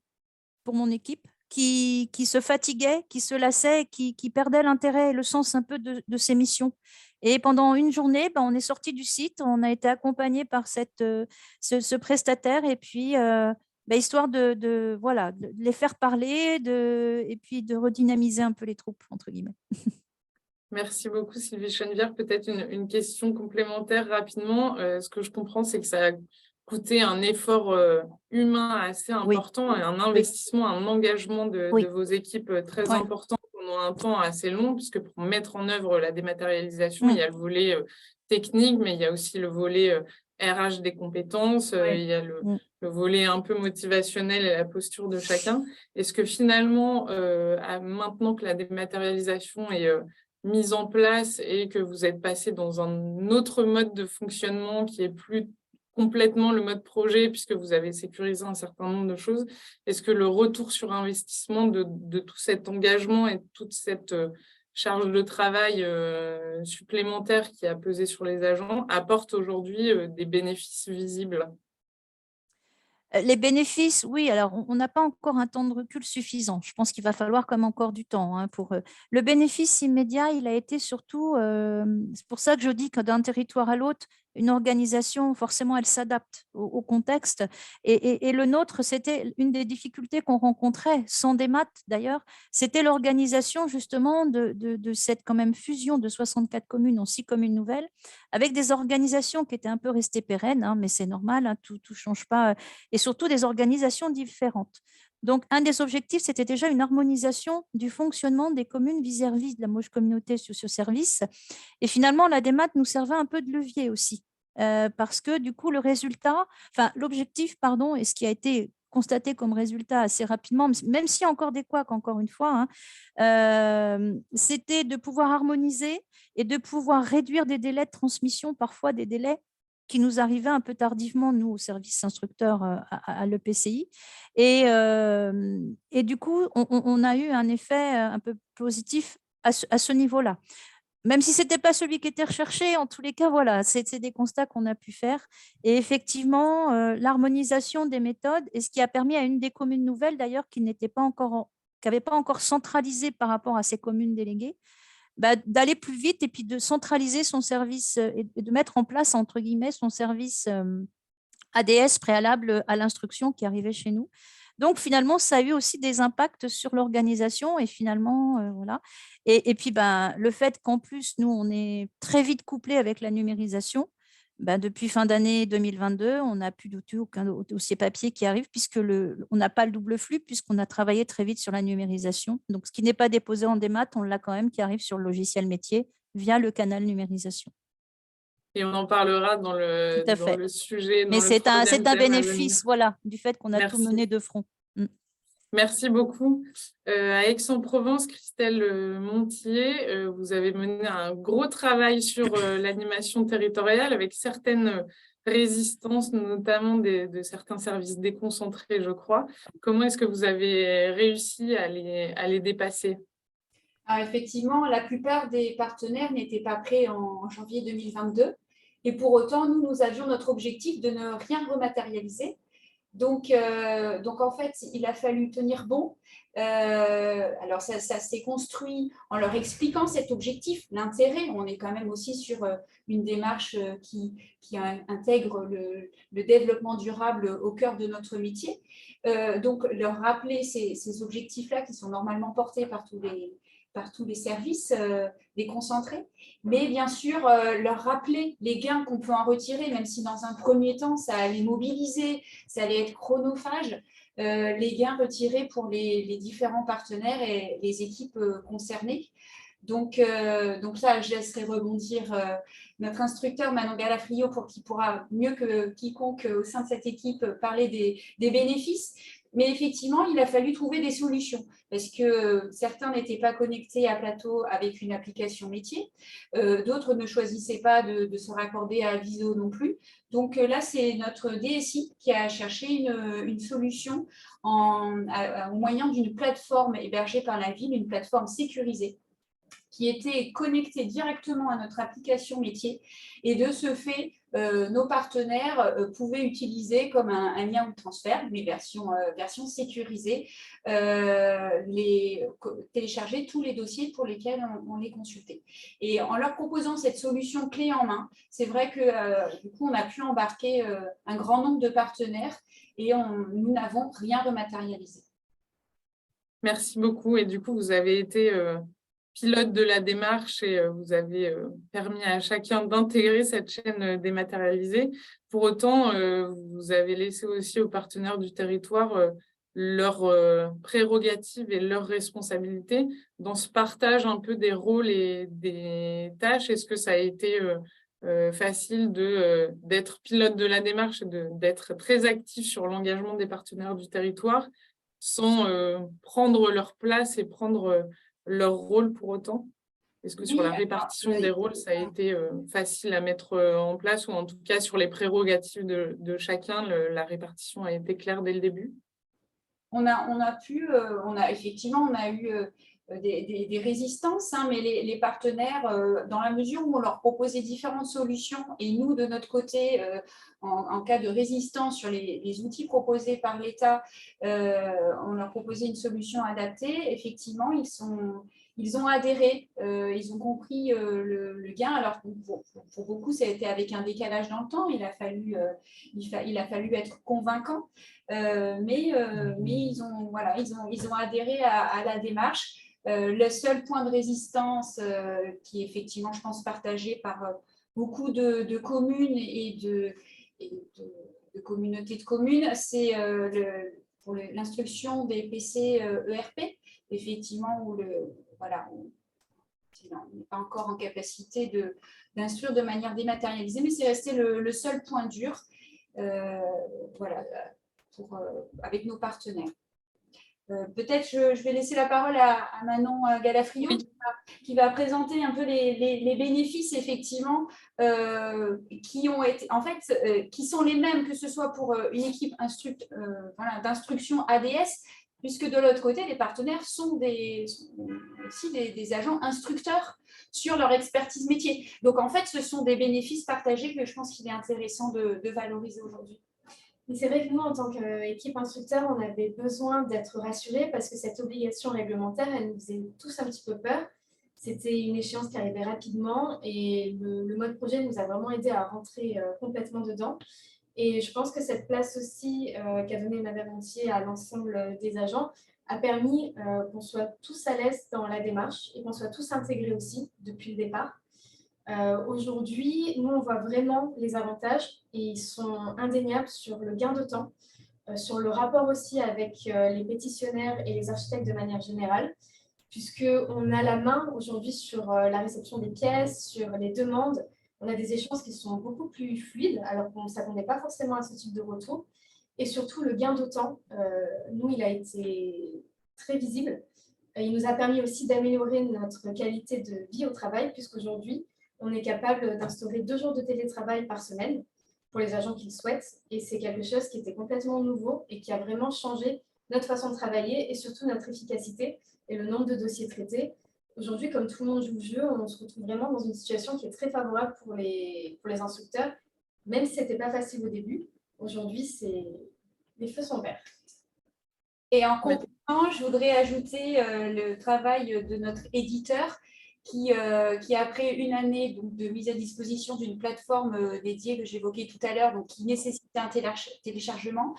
pour mon équipe qui se fatiguait, qui se lassait, qui perdait l'intérêt et le sens un peu de ses missions. Et pendant une journée, on est sorti du site, on a été accompagné par ce prestataire et puis histoire voilà, de les faire parler et puis de redynamiser un peu les troupes, entre guillemets. Merci beaucoup, Sylvie Chenevière. Peut-être une question complémentaire rapidement. Ce que je comprends, c'est que ça a coûté un effort humain assez important et un investissement, un engagement de vos équipes très important pendant un temps assez long, puisque pour mettre en œuvre la dématérialisation, il y a le volet technique, mais il y a aussi le volet RH des compétences, il y a le volet un peu motivationnel et la posture de chacun. Est-ce que finalement, maintenant que la dématérialisation est mise en place et que vous êtes passé dans un autre mode de fonctionnement qui est plus complètement le mode projet puisque vous avez sécurisé un certain nombre de choses, est-ce que le retour sur investissement de tout cet engagement et toute cette charge de travail supplémentaire qui a pesé sur les agents apporte aujourd'hui des bénéfices visibles? Les bénéfices, oui, alors on n'a pas encore un temps de recul suffisant. Je pense qu'il va falloir comme encore du temps pour le bénéfice immédiat. Il a été surtout, c'est pour ça que je dis que d'un territoire à l'autre, une organisation, forcément, elle s'adapte au contexte. Et le nôtre, c'était une des difficultés qu'on rencontrait, sans des maths d'ailleurs, c'était l'organisation justement de cette quand même fusion de 64 communes en 6 communes nouvelles, avec des organisations qui étaient un peu restées pérennes, mais c'est normal, tout ne change pas, et surtout des organisations différentes. Donc, un des objectifs, c'était déjà une harmonisation du fonctionnement des communes vis-à-vis de la Moche Communauté sur ce service. Et finalement, la démat nous servait un peu de levier aussi, parce que du coup, l'objectif, et ce qui a été constaté comme résultat assez rapidement, même s'il y a encore des couacs, encore une fois, c'était de pouvoir harmoniser et de pouvoir réduire des délais de transmission, parfois des délais qui nous arrivait un peu tardivement, nous, au service instructeur à l'EPCI. Et du coup, on a eu un effet un peu positif à ce niveau-là. Même si ce n'était pas celui qui était recherché, en tous les cas, voilà, c'est des constats qu'on a pu faire. Et effectivement, l'harmonisation des méthodes, et ce qui a permis à une des communes nouvelles, d'ailleurs, qui n'avait pas encore centralisé par rapport à ses communes déléguées, d'aller plus vite et puis de centraliser son service et de mettre en place, entre guillemets, son service ADS préalable à l'instruction qui arrivait chez nous. Donc, finalement, ça a eu aussi des impacts sur l'organisation et finalement, voilà. Et puis, le fait qu'en plus, nous, on est très vite couplé avec la numérisation. Depuis fin d'année 2022, on n'a plus du tout aucun dossier papier qui arrive puisque on n'a pas le double flux puisqu'on a travaillé très vite sur la numérisation. Donc, ce qui n'est pas déposé en démat, on l'a quand même qui arrive sur le logiciel métier via le canal numérisation. Et on en parlera dans le sujet. Mais c'est un bénéfice du fait qu'on a tout mené de front. Merci beaucoup. À Aix-en-Provence, Christelle Montier, vous avez mené un gros travail sur l'animation territoriale avec certaines résistances, notamment de certains services déconcentrés, je crois. Comment est-ce que vous avez réussi à les dépasser? Alors, effectivement, la plupart des partenaires n'étaient pas prêts en janvier 2022. Et pour autant, nous avions notre objectif de ne rien rematérialiser. Donc, en fait, il a fallu tenir bon. Alors, ça s'est construit en leur expliquant cet objectif, l'intérêt. On est quand même aussi sur une démarche qui intègre le développement durable au cœur de notre métier. Donc, leur rappeler ces objectifs-là qui sont normalement portés par tous les services déconcentrés, mais bien sûr leur rappeler les gains qu'on peut en retirer, même si dans un premier temps, ça allait mobiliser, ça allait être chronophage, les gains retirés pour les différents partenaires et les équipes concernées. Donc là, je laisserai rebondir notre instructeur Manon Galafrio pour qui pourra mieux que quiconque au sein de cette équipe parler des bénéfices. Mais effectivement, il a fallu trouver des solutions parce que certains n'étaient pas connectés à Plateau avec une application métier. D'autres ne choisissaient pas de se raccorder à Viso non plus. Donc là, c'est notre DSI qui a cherché une solution au moyen d'une plateforme hébergée par la ville, une plateforme sécurisée, qui était connecté directement à notre application métier. Et de ce fait, nos partenaires pouvaient utiliser comme un lien de transfert, mais version sécurisée, télécharger tous les dossiers pour lesquels on les consultait. Et en leur proposant cette solution clé en main, c'est vrai que du coup, on a pu embarquer un grand nombre de partenaires et nous n'avons rien rematérialisé. Merci beaucoup. Et du coup, vous avez été pilote de la démarche et vous avez permis à chacun d'intégrer cette chaîne dématérialisée. Pour autant, vous avez laissé aussi aux partenaires du territoire leurs prérogatives et leurs responsabilités dans ce partage un peu des rôles et des tâches. Est-ce que ça a été facile d'être pilote de la démarche et d'être très actif sur l'engagement des partenaires du territoire sans prendre leur place et prendre leur rôle pour autant? Est-ce que sur la répartition des rôles, ça a été facile à mettre en place ou en tout cas sur les prérogatives de chacun, la répartition a été claire dès le début? Effectivement, on a eu des résistances, hein, mais les partenaires, dans la mesure où on leur proposait différentes solutions et nous, de notre côté, en cas de résistance sur les outils proposés par l'État, on leur proposait une solution adaptée. Effectivement, ils ont adhéré, ils ont compris le gain. Alors, pour beaucoup, ça a été avec un décalage dans le temps. Il a fallu être convaincant. Mais ils ont adhéré à la démarche. Le seul point de résistance qui est effectivement, je pense, partagé par beaucoup de communes et de communautés de communes, c'est pour l'instruction des PC ERP, effectivement, où on n'est pas encore en capacité d'instruire de manière dématérialisée, mais c'est resté le seul point dur. Avec nos partenaires. Peut-être je vais laisser la parole à Manon Galafrio qui va présenter un peu les bénéfices effectivement qui ont été qui sont les mêmes que ce soit pour une équipe d'instruction ADS, puisque de l'autre côté les partenaires sont aussi des agents instructeurs sur leur expertise métier. Donc en fait ce sont des bénéfices partagés que je pense qu'il est intéressant de valoriser aujourd'hui. C'est vrai que nous, en tant qu'équipe instructeur, on avait besoin d'être rassurés parce que cette obligation réglementaire, elle nous faisait tous un petit peu peur. C'était une échéance qui arrivait rapidement et le mode projet nous a vraiment aidé à rentrer complètement dedans. Et je pense que cette place aussi qu'a donnée Madame Antier à l'ensemble des agents a permis qu'on soit tous à l'aise dans la démarche et qu'on soit tous intégrés aussi depuis le départ. Aujourd'hui, nous, on voit vraiment les avantages et ils sont indéniables sur le gain de temps, sur le rapport aussi avec les pétitionnaires et les architectes de manière générale, puisqu'on a la main aujourd'hui sur la réception des pièces, sur les demandes. On a des échanges qui sont beaucoup plus fluides, alors qu'on ne s'attendait pas forcément à ce type de retour. Et surtout, le gain de temps, nous, il a été très visible. Il nous a permis aussi d'améliorer notre qualité de vie au travail, puisqu'aujourd'hui, on est capable d'instaurer 2 jours de télétravail par semaine pour les agents qui le souhaitent. Et c'est quelque chose qui était complètement nouveau et qui a vraiment changé notre façon de travailler et surtout notre efficacité et le nombre de dossiers traités. Aujourd'hui, comme tout le monde joue le jeu, on se retrouve vraiment dans une situation qui est très favorable pour les instructeurs, même si ce n'était pas facile au début. Aujourd'hui, les feux sont verts. Et en Je voudrais ajouter le travail de notre éditeur qui, après une année donc, de mise à disposition d'une plateforme dédiée que j'évoquais tout à l'heure, donc qui nécessitait un téléchargement,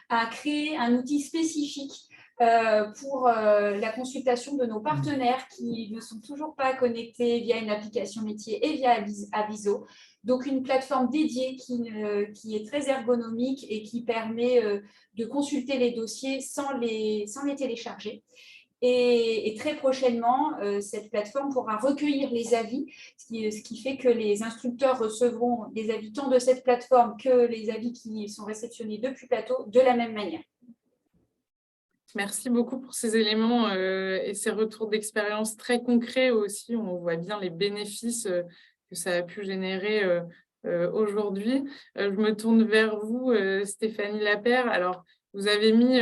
a créé un outil spécifique pour la consultation de nos partenaires qui ne sont toujours pas connectés via une application métier et via Aviso. Donc, une plateforme dédiée qui est très ergonomique et qui permet de consulter les dossiers sans les télécharger. Et très prochainement, cette plateforme pourra recueillir les avis, ce qui fait que les instructeurs recevront les avis tant de cette plateforme que les avis qui sont réceptionnés depuis Plateau de la même manière. Merci beaucoup pour ces éléments et ces retours d'expérience très concrets aussi. On voit bien les bénéfices que ça a pu générer aujourd'hui. Je me tourne vers vous, Stéphanie Lapeyre. Alors, vous avez mis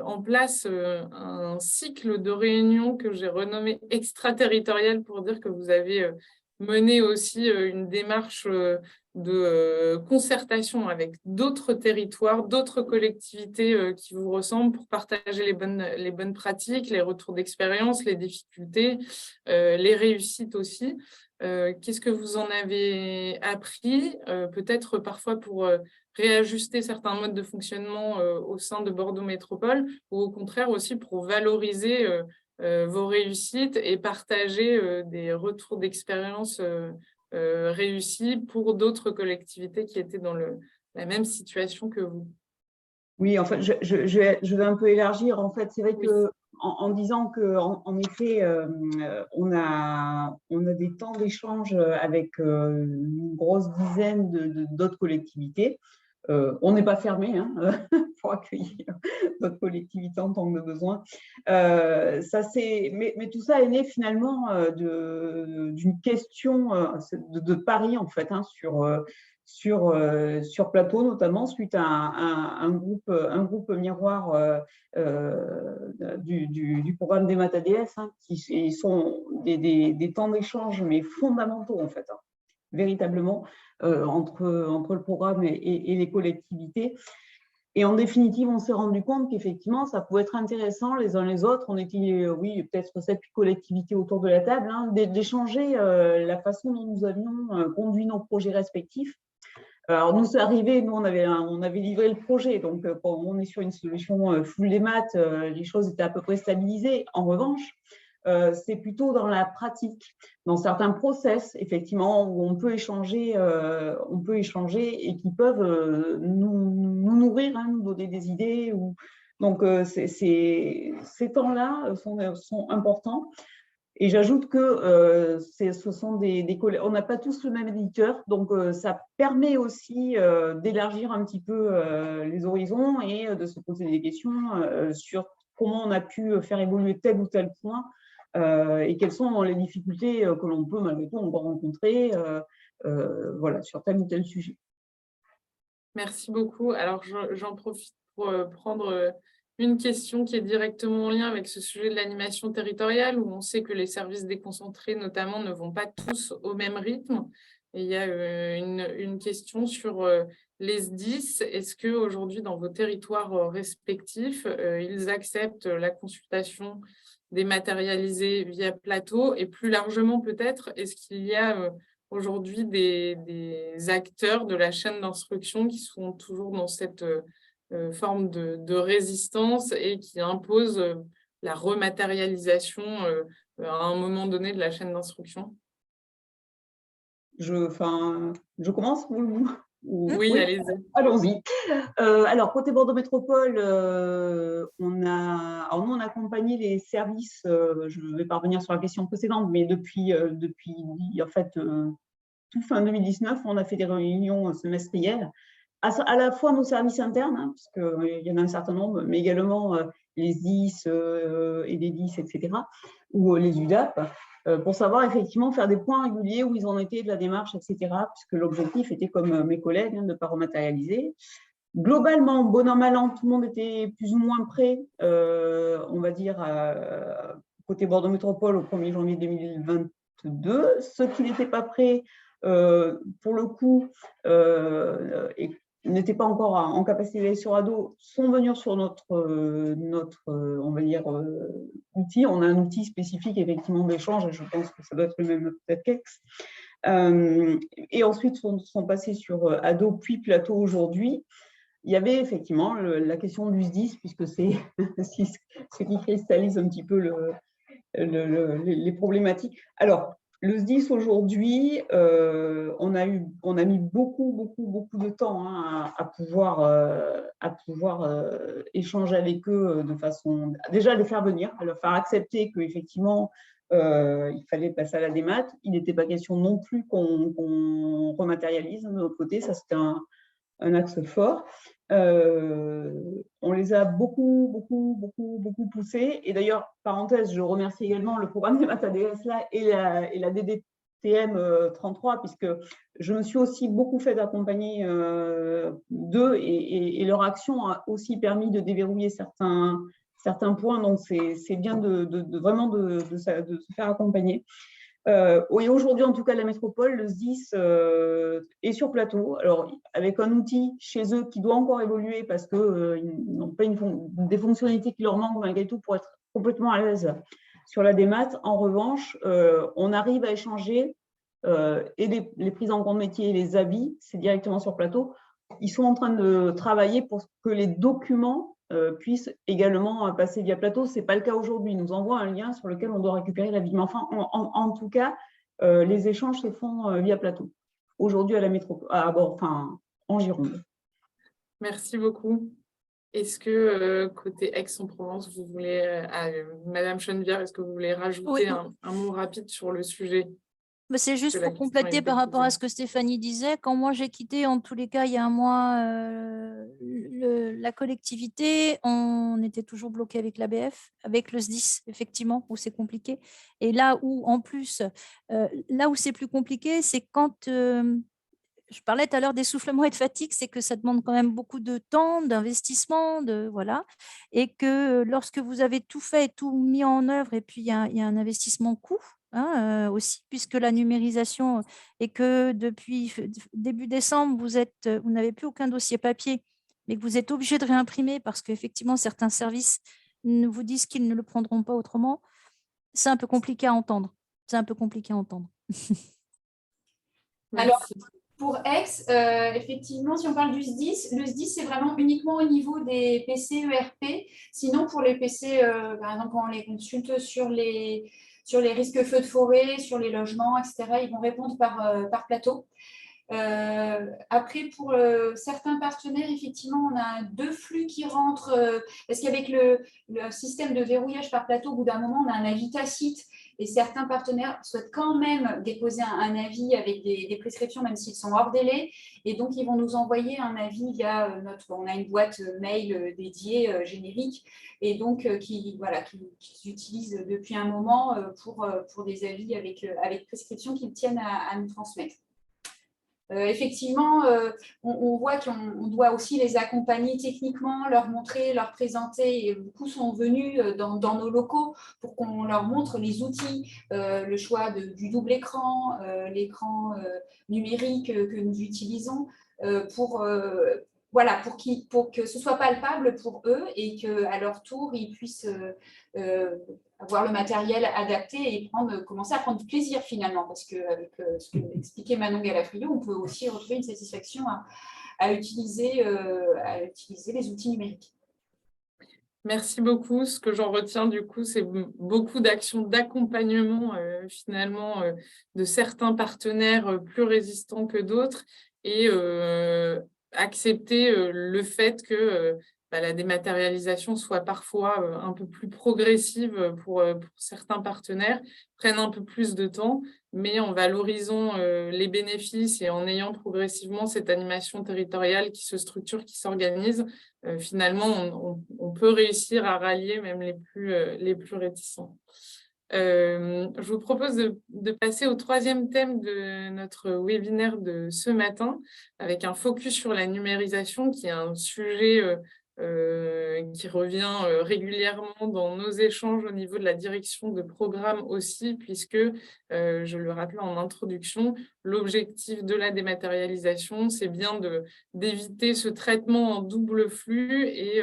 en place un cycle de réunions que j'ai renommé extraterritorial pour dire que vous avez mené aussi une démarche de concertation avec d'autres territoires, d'autres collectivités qui vous ressemblent pour partager les bonnes pratiques, les retours d'expérience, les difficultés, les réussites aussi. Qu'est-ce que vous en avez appris, peut-être parfois pour réajuster certains modes de fonctionnement au sein de Bordeaux Métropole, ou au contraire aussi pour valoriser vos réussites et partager des retours d'expérience réussis pour d'autres collectivités qui étaient dans la même situation que vous? Oui, en fait, je vais un peu élargir. En fait, c'est vrai Oui. que en disant que, en effet, on a des temps d'échange avec une grosse dizaine d'autres collectivités. On n'est pas fermé pour accueillir d'autres collectivités en tant que besoin. Mais tout ça est né finalement d'une question de pari en fait sur Plateau, notamment suite à un groupe miroir du programme des MatADS, qui sont des temps d'échange mais fondamentaux en fait, véritablement, entre le programme et les collectivités. Et en définitive, on s'est rendu compte qu'effectivement, ça pouvait être intéressant les uns les autres. On était, oui, peut-être 7-8 collectivités autour de la table, d'échanger la façon dont nous avions conduit nos projets respectifs. Alors, nous, c'est arrivé, nous, on avait livré le projet. Donc, quand on est sur une solution full des maths, les choses étaient à peu près stabilisées. En revanche, c'est plutôt dans la pratique, dans certains process, effectivement, où on peut échanger et qui peuvent nous nourrir, nous donner des idées. Donc, ces temps-là sont importants. Et j'ajoute que ce sont des collègues. On n'a pas tous le même éditeur, donc ça permet aussi d'élargir un petit peu les horizons et de se poser des questions sur comment on a pu faire évoluer tel ou tel point et quelles sont les difficultés que l'on peut malgré tout encore rencontrer voilà, sur tel ou tel sujet. Merci beaucoup. Alors, j'en profite pour prendre une question qui est directement en lien avec ce sujet de l'animation territoriale, où on sait que les services déconcentrés, notamment, ne vont pas tous au même rythme. Et il y a une question sur les SDIS. Est-ce qu'aujourd'hui, dans vos territoires respectifs, ils acceptent la consultation dématérialisée via Plateau? Et plus largement, peut-être, est-ce qu'il y a aujourd'hui des acteurs de la chaîne d'instruction qui sont toujours dans cette forme de résistance et qui imposent la rematérialisation à un moment donné de la chaîne d'instruction? Je commence ou... Oui, allez-y. Allons-y. Alors, côté Bordeaux Métropole, nous, on a accompagné les services, je ne vais pas revenir sur la question précédente, mais depuis en fait, tout fin 2019, on a fait des réunions semestrielles, à la fois nos services internes, parce qu'il y en a un certain nombre, mais également les SDIS et les DIS, etc., ou les UDAP, pour savoir effectivement faire des points réguliers où ils en étaient de la démarche, etc., puisque l'objectif était, comme mes collègues, de ne pas rematérialiser. Globalement, bon an, mal an, tout le monde était plus ou moins prêt, on va dire, côté Bordeaux Métropole au 1er janvier 2022. Ceux qui n'étaient pas prêts, pour le coup, et n'étaient pas encore en capacité d'aller sur Ado sont venus sur notre on va dire, outil. On a un outil spécifique, effectivement, d'échange, et je pense que ça doit être le même peut-être qu'Aix. Et ensuite, sont passés sur Ado, puis Plateau aujourd'hui. Il y avait effectivement la question du SDIS, puisque c'est ce qui cristallise un petit peu les problématiques. Alors, le SDIS aujourd'hui, on a mis beaucoup de temps à pouvoir échanger avec eux de façon, déjà les faire venir, à leur faire accepter qu'effectivement, il fallait passer à la démat. Il n'était pas question non plus qu'on rematérialise de notre côté, ça c'était un axe fort. On les a beaucoup poussés. Et d'ailleurs, parenthèse, je remercie également le programme des MatADS là et la DDTM 33, puisque je me suis aussi beaucoup fait accompagner d'eux, et leur action a aussi permis de déverrouiller certains points. Donc, c'est bien vraiment de se faire accompagner. Et aujourd'hui, en tout cas, la métropole, le SDIS est sur Plateau. Alors, avec un outil chez eux qui doit encore évoluer parce qu'ils n'ont pas des fonctionnalités qui leur manquent malgré tout pour être complètement à l'aise sur la démat. En revanche, on arrive à échanger et les prises en compte métiers et les avis, c'est directement sur Plateau. Ils sont en train de travailler pour que les documents puissent également passer via Plateau. Ce n'est pas le cas aujourd'hui. Ils nous envoient un lien sur lequel on doit récupérer l'avis. Mais enfin, en tout cas, les échanges se font via Plateau. Aujourd'hui, à la métropole, en Gironde. Merci beaucoup. Est-ce que côté Aix-en-Provence, vous voulez, Madame Chenevière, est-ce que vous voulez rajouter un mot rapide sur le sujet? C'est juste pour compléter par rapport à ce que Stéphanie disait. Quand moi j'ai quitté, en tous les cas, il y a un mois, la collectivité, on était toujours bloqué avec l'ABF, avec le SDIS, effectivement, où c'est compliqué. Et là où, en plus, là où c'est plus compliqué, c'est quand je parlais tout à l'heure d'essoufflement et de fatigue, c'est que ça demande quand même beaucoup de temps, d'investissement, voilà, et que lorsque vous avez tout fait et tout mis en œuvre, et puis il y a un investissement coût, aussi, puisque la numérisation, et que depuis début décembre, vous n'avez plus aucun dossier papier, mais que vous êtes obligé de réimprimer parce qu'effectivement, certains services vous disent qu'ils ne le prendront pas autrement, c'est un peu compliqué à entendre. C'est un peu compliqué à entendre. Alors, pour Aix, effectivement, si on parle du SDIS, le SDIS, c'est vraiment uniquement au niveau des PC ERP. Sinon, pour les PC, par exemple, quand on les consulte sur les risques feux de forêt, sur les logements, etc., ils vont répondre par plateau. Après, pour certains partenaires, effectivement, on a 2 flux qui rentrent, parce qu'avec le système de verrouillage par plateau, au bout d'un moment, on a un avis tacite, et certains partenaires souhaitent quand même déposer un avis avec des prescriptions, même s'ils sont hors délai, et donc ils vont nous envoyer un avis via on a une boîte mail dédiée générique, et donc qui utilisent depuis un moment pour des avis avec prescription qu'ils tiennent à nous transmettre. Effectivement, on voit qu'on doit aussi les accompagner techniquement, leur montrer, leur présenter. Et beaucoup sont venus dans nos locaux pour qu'on leur montre les outils, le choix du double écran, l'écran numérique que nous utilisons pour que ce soit palpable pour eux et qu'à leur tour, ils puissent avoir le matériel adapté et commencer à prendre du plaisir finalement. Parce qu'avec ce que expliquait Manon Galafrio, on peut aussi retrouver une satisfaction à utiliser les outils numériques. Merci beaucoup. Ce que j'en retiens du coup, c'est beaucoup d'actions d'accompagnement finalement de certains partenaires plus résistants que d'autres, et accepter le fait que la dématérialisation soit parfois un peu plus progressive pour certains partenaires, prenne un peu plus de temps, mais en valorisant les bénéfices et en ayant progressivement cette animation territoriale qui se structure, qui s'organise, finalement, on peut réussir à rallier même les plus réticents. Je vous propose de passer au 3e thème de notre webinaire de ce matin, avec un focus sur la numérisation, qui est un sujet qui revient régulièrement dans nos échanges au niveau de la direction de programme aussi, puisque, je le rappelais en introduction, l'objectif de la dématérialisation, c'est bien d'éviter ce traitement en double flux et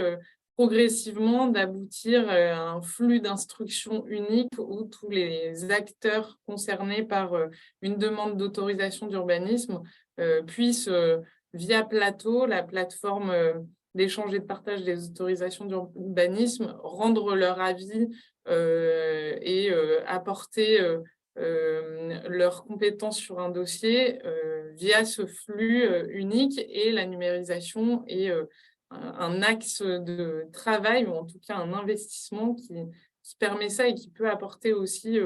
progressivement d'aboutir à un flux d'instructions unique où tous les acteurs concernés par une demande d'autorisation d'urbanisme puissent, via Plateau, la plateforme d'échange et de partage des autorisations d'urbanisme, rendre leur avis et apporter leurs compétences sur un dossier via ce flux unique, et la numérisation est un axe de travail, ou en tout cas un investissement qui permet ça et qui peut apporter aussi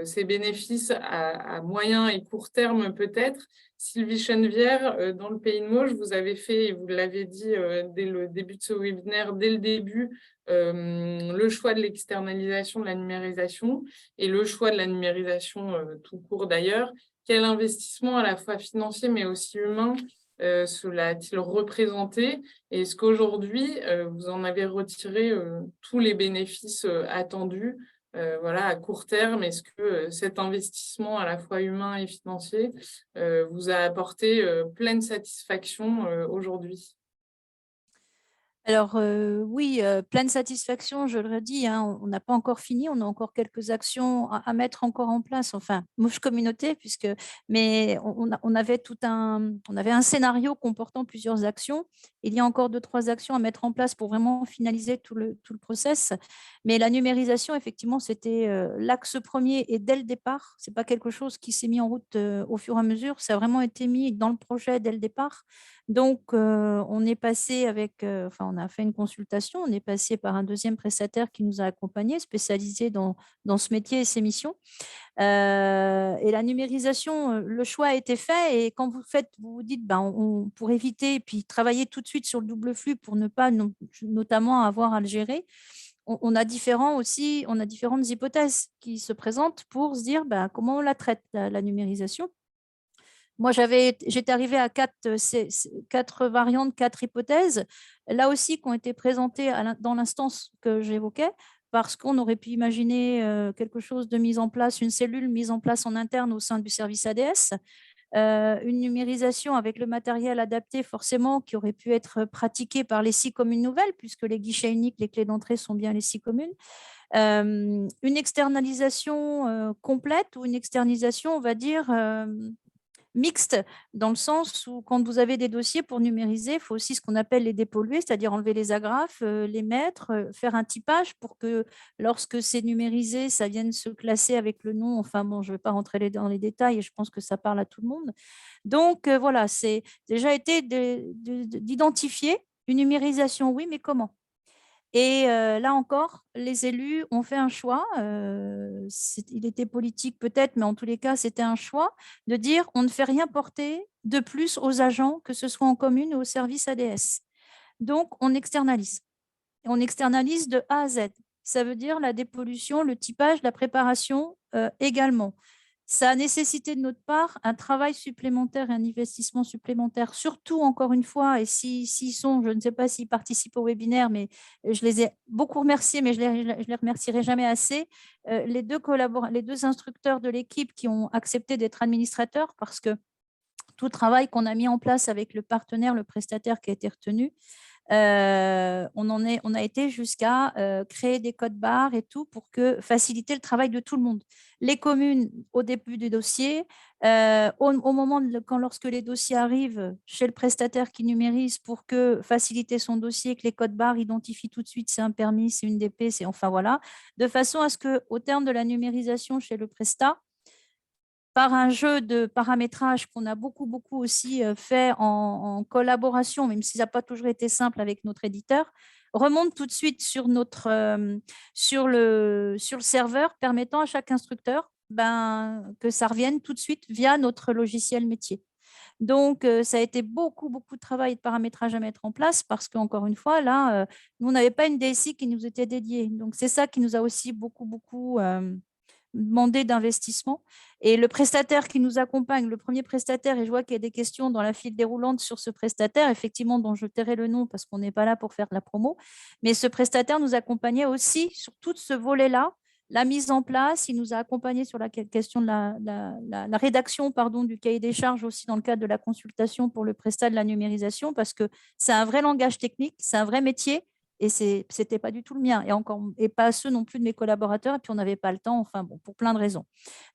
ses bénéfices à moyen et court terme peut-être. Sylvie Chenevière, dans le Pays de Mauges, vous avez fait, et vous l'avez dit dès le début de ce webinaire, dès le début, le choix de l'externalisation de la numérisation et le choix de la numérisation tout court d'ailleurs. Quel investissement à la fois financier mais aussi humain cela a-t-il représenté? Et est-ce qu'aujourd'hui, vous en avez retiré tous les bénéfices attendus voilà, à court terme? Est-ce que cet investissement à la fois humain et financier vous a apporté pleine satisfaction aujourd'hui? Alors oui, pleine satisfaction, je le redis, hein, on n'a pas encore fini, on a encore quelques actions à mettre encore en place, enfin, Mauges Communauté, mais on avait un scénario comportant plusieurs actions. Il y a encore 2-3 actions à mettre en place pour vraiment finaliser tout le process. Mais la numérisation, effectivement, c'était l'axe premier, et dès le départ, ce n'est pas quelque chose qui s'est mis en route au fur et à mesure, ça a vraiment été mis dans le projet dès le départ. Donc, on est passé on a fait une consultation, on est passé par un deuxième prestataire qui nous a accompagnés, spécialisé dans ce métier et ces missions. Et la numérisation, le choix a été fait. Et quand vous vous dites, pour éviter, et puis travailler tout de suite sur le double flux pour ne pas notamment avoir à le gérer, on a différentes hypothèses qui se présentent pour se dire comment on la traite, la numérisation. Moi, j'étais arrivée à 4 variantes, 4 hypothèses, là aussi, qui ont été présentées dans l'instance que j'évoquais, parce qu'on aurait pu imaginer quelque chose de mise en place, une cellule mise en place en interne au sein du service ADS, une numérisation avec le matériel adapté forcément qui aurait pu être pratiqué par les 6 communes nouvelles, puisque les guichets uniques, les clés d'entrée sont bien les 6 communes. Une externalisation complète, ou une externalisation, on va dire, mixte, dans le sens où quand vous avez des dossiers pour numériser, il faut aussi ce qu'on appelle les dépolluer, c'est-à-dire enlever les agrafes, les mettre, faire un typage pour que lorsque c'est numérisé, ça vienne se classer avec le nom. Enfin bon, je ne vais pas rentrer dans les détails, et je pense que ça parle à tout le monde. Donc voilà, c'est déjà été d'identifier une numérisation, oui, mais comment? Et là encore, les élus ont fait un choix. Il était politique peut-être, mais en tous les cas, c'était un choix de dire on ne fait rien porter de plus aux agents, que ce soit en commune ou au service ADS. Donc, on externalise. Et on externalise de A à Z. Ça veut dire la dépollution, le typage, la préparation également. Ça a nécessité de notre part un travail supplémentaire et un investissement supplémentaire, surtout, encore une fois, et s'ils sont, je ne sais pas s'ils participent au webinaire, mais je les ai beaucoup remerciés, mais je les remercierai jamais assez, les deux instructeurs de l'équipe qui ont accepté d'être administrateurs, parce que tout le travail qu'on a mis en place avec le partenaire, le prestataire qui a été retenu, on a été jusqu'à créer des codes barres et tout pour faciliter le travail de tout le monde. Les communes au début du dossier, au moment lorsque les dossiers arrivent chez le prestataire qui numérise, pour faciliter son dossier, que les codes barres identifient tout de suite c'est un permis, c'est une DP, enfin voilà, de façon à ce qu'au terme de la numérisation chez le prestat, par un jeu de paramétrage qu'on a beaucoup aussi fait en collaboration, même si ça n'a pas toujours été simple avec notre éditeur, remonte tout de suite sur le serveur, permettant à chaque instructeur que ça revienne tout de suite via notre logiciel métier. Donc, ça a été beaucoup de travail et de paramétrage à mettre en place, parce qu'encore une fois, là, nous, on n'avait pas une DSI qui nous était dédiée. Donc, c'est ça qui nous a aussi beaucoup demandé d'investissement. Et le prestataire qui nous accompagne, le premier prestataire, et je vois qu'il y a des questions dans la file déroulante sur ce prestataire, effectivement, dont je tairai le nom parce qu'on n'est pas là pour faire de la promo, mais ce prestataire nous accompagnait aussi sur tout ce volet-là, la mise en place, il nous a accompagnés sur la question de la rédaction du cahier des charges aussi dans le cadre de la consultation pour le prestat de la numérisation, parce que c'est un vrai langage technique, c'est un vrai métier, et ce n'était pas du tout le mien, et pas ceux non plus de mes collaborateurs, et puis on n'avait pas le temps, enfin bon, pour plein de raisons.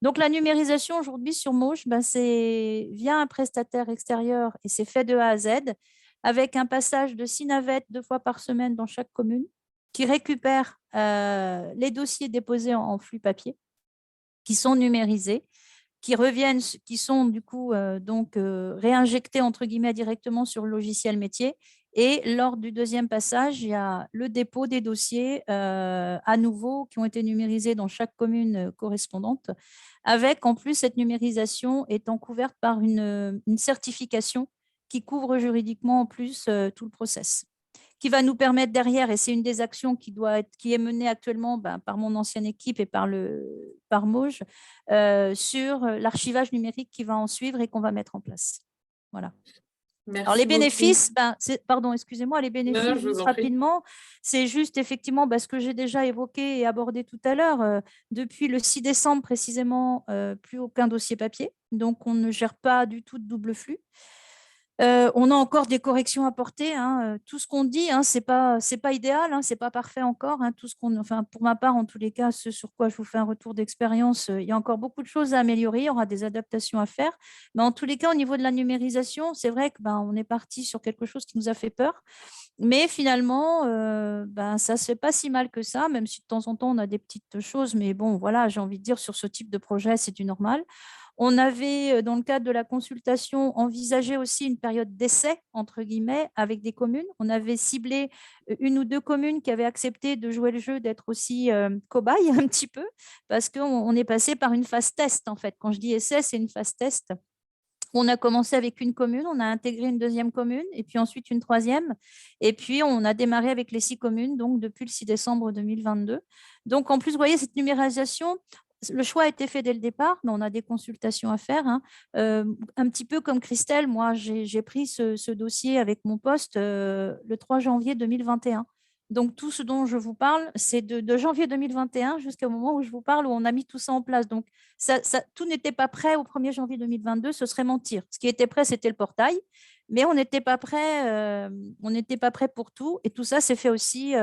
Donc la numérisation aujourd'hui sur Mauges, c'est via un prestataire extérieur, et c'est fait de A à Z, avec un passage de 6 navettes 2 fois par semaine dans chaque commune, qui récupèrent les dossiers déposés en flux papier, qui sont numérisés, qui reviennent, qui sont du coup réinjectés entre guillemets directement sur le logiciel métier. Et lors du deuxième passage, il y a le dépôt des dossiers à nouveau qui ont été numérisés dans chaque commune correspondante, avec en plus cette numérisation étant couverte par une certification qui couvre juridiquement en plus tout le process, qui va nous permettre derrière, et c'est une des actions qui est menée actuellement par mon ancienne équipe et par Mauges, sur l'archivage numérique qui va en suivre et qu'on va mettre en place. Voilà. Merci Alors les beaucoup. bénéfices, pardon, excusez-moi, les bénéfices, Non, juste rapidement, c'est juste effectivement ce que j'ai déjà évoqué et abordé tout à l'heure. Depuis le 6 décembre précisément, plus aucun dossier papier, donc on ne gère pas du tout de double flux. On a encore des corrections à apporter. Tout ce qu'on dit, c'est pas idéal, c'est pas parfait encore. Tout ce pour ma part, en tous les cas, ce sur quoi je vous fais un retour d'expérience, il y a encore beaucoup de choses à améliorer. Il y aura des adaptations à faire. Mais en tous les cas, au niveau de la numérisation, c'est vrai que on est parti sur quelque chose qui nous a fait peur. Mais finalement, ça se fait pas si mal que ça, même si de temps en temps, on a des petites choses. Mais bon, voilà, j'ai envie de dire, sur ce type de projet, c'est du normal. On avait, dans le cadre de la consultation, envisagé aussi une période d'essai, entre guillemets, avec des communes. On avait ciblé 1 ou 2 communes qui avaient accepté de jouer le jeu, d'être aussi cobayes un petit peu, parce qu'on est passé par une phase test, en fait. Quand je dis essai, c'est une phase test. On a commencé avec une commune, on a intégré une deuxième commune, et puis ensuite une troisième. Et puis, on a démarré avec les 6 communes, donc depuis le 6 décembre 2022. Donc, en plus, vous voyez, cette numérisation, le choix a été fait dès le départ, mais on a des consultations à faire. Un petit peu comme Christelle, moi, j'ai pris ce dossier avec mon poste le 3 janvier 2021. Donc, tout ce dont je vous parle, c'est de janvier 2021 jusqu'au moment où je vous parle, où on a mis tout ça en place. Donc, tout n'était pas prêt au 1er janvier 2022, ce serait mentir. Ce qui était prêt, c'était le portail, mais on n'était pas prêt pour tout. Et tout ça s'est fait aussi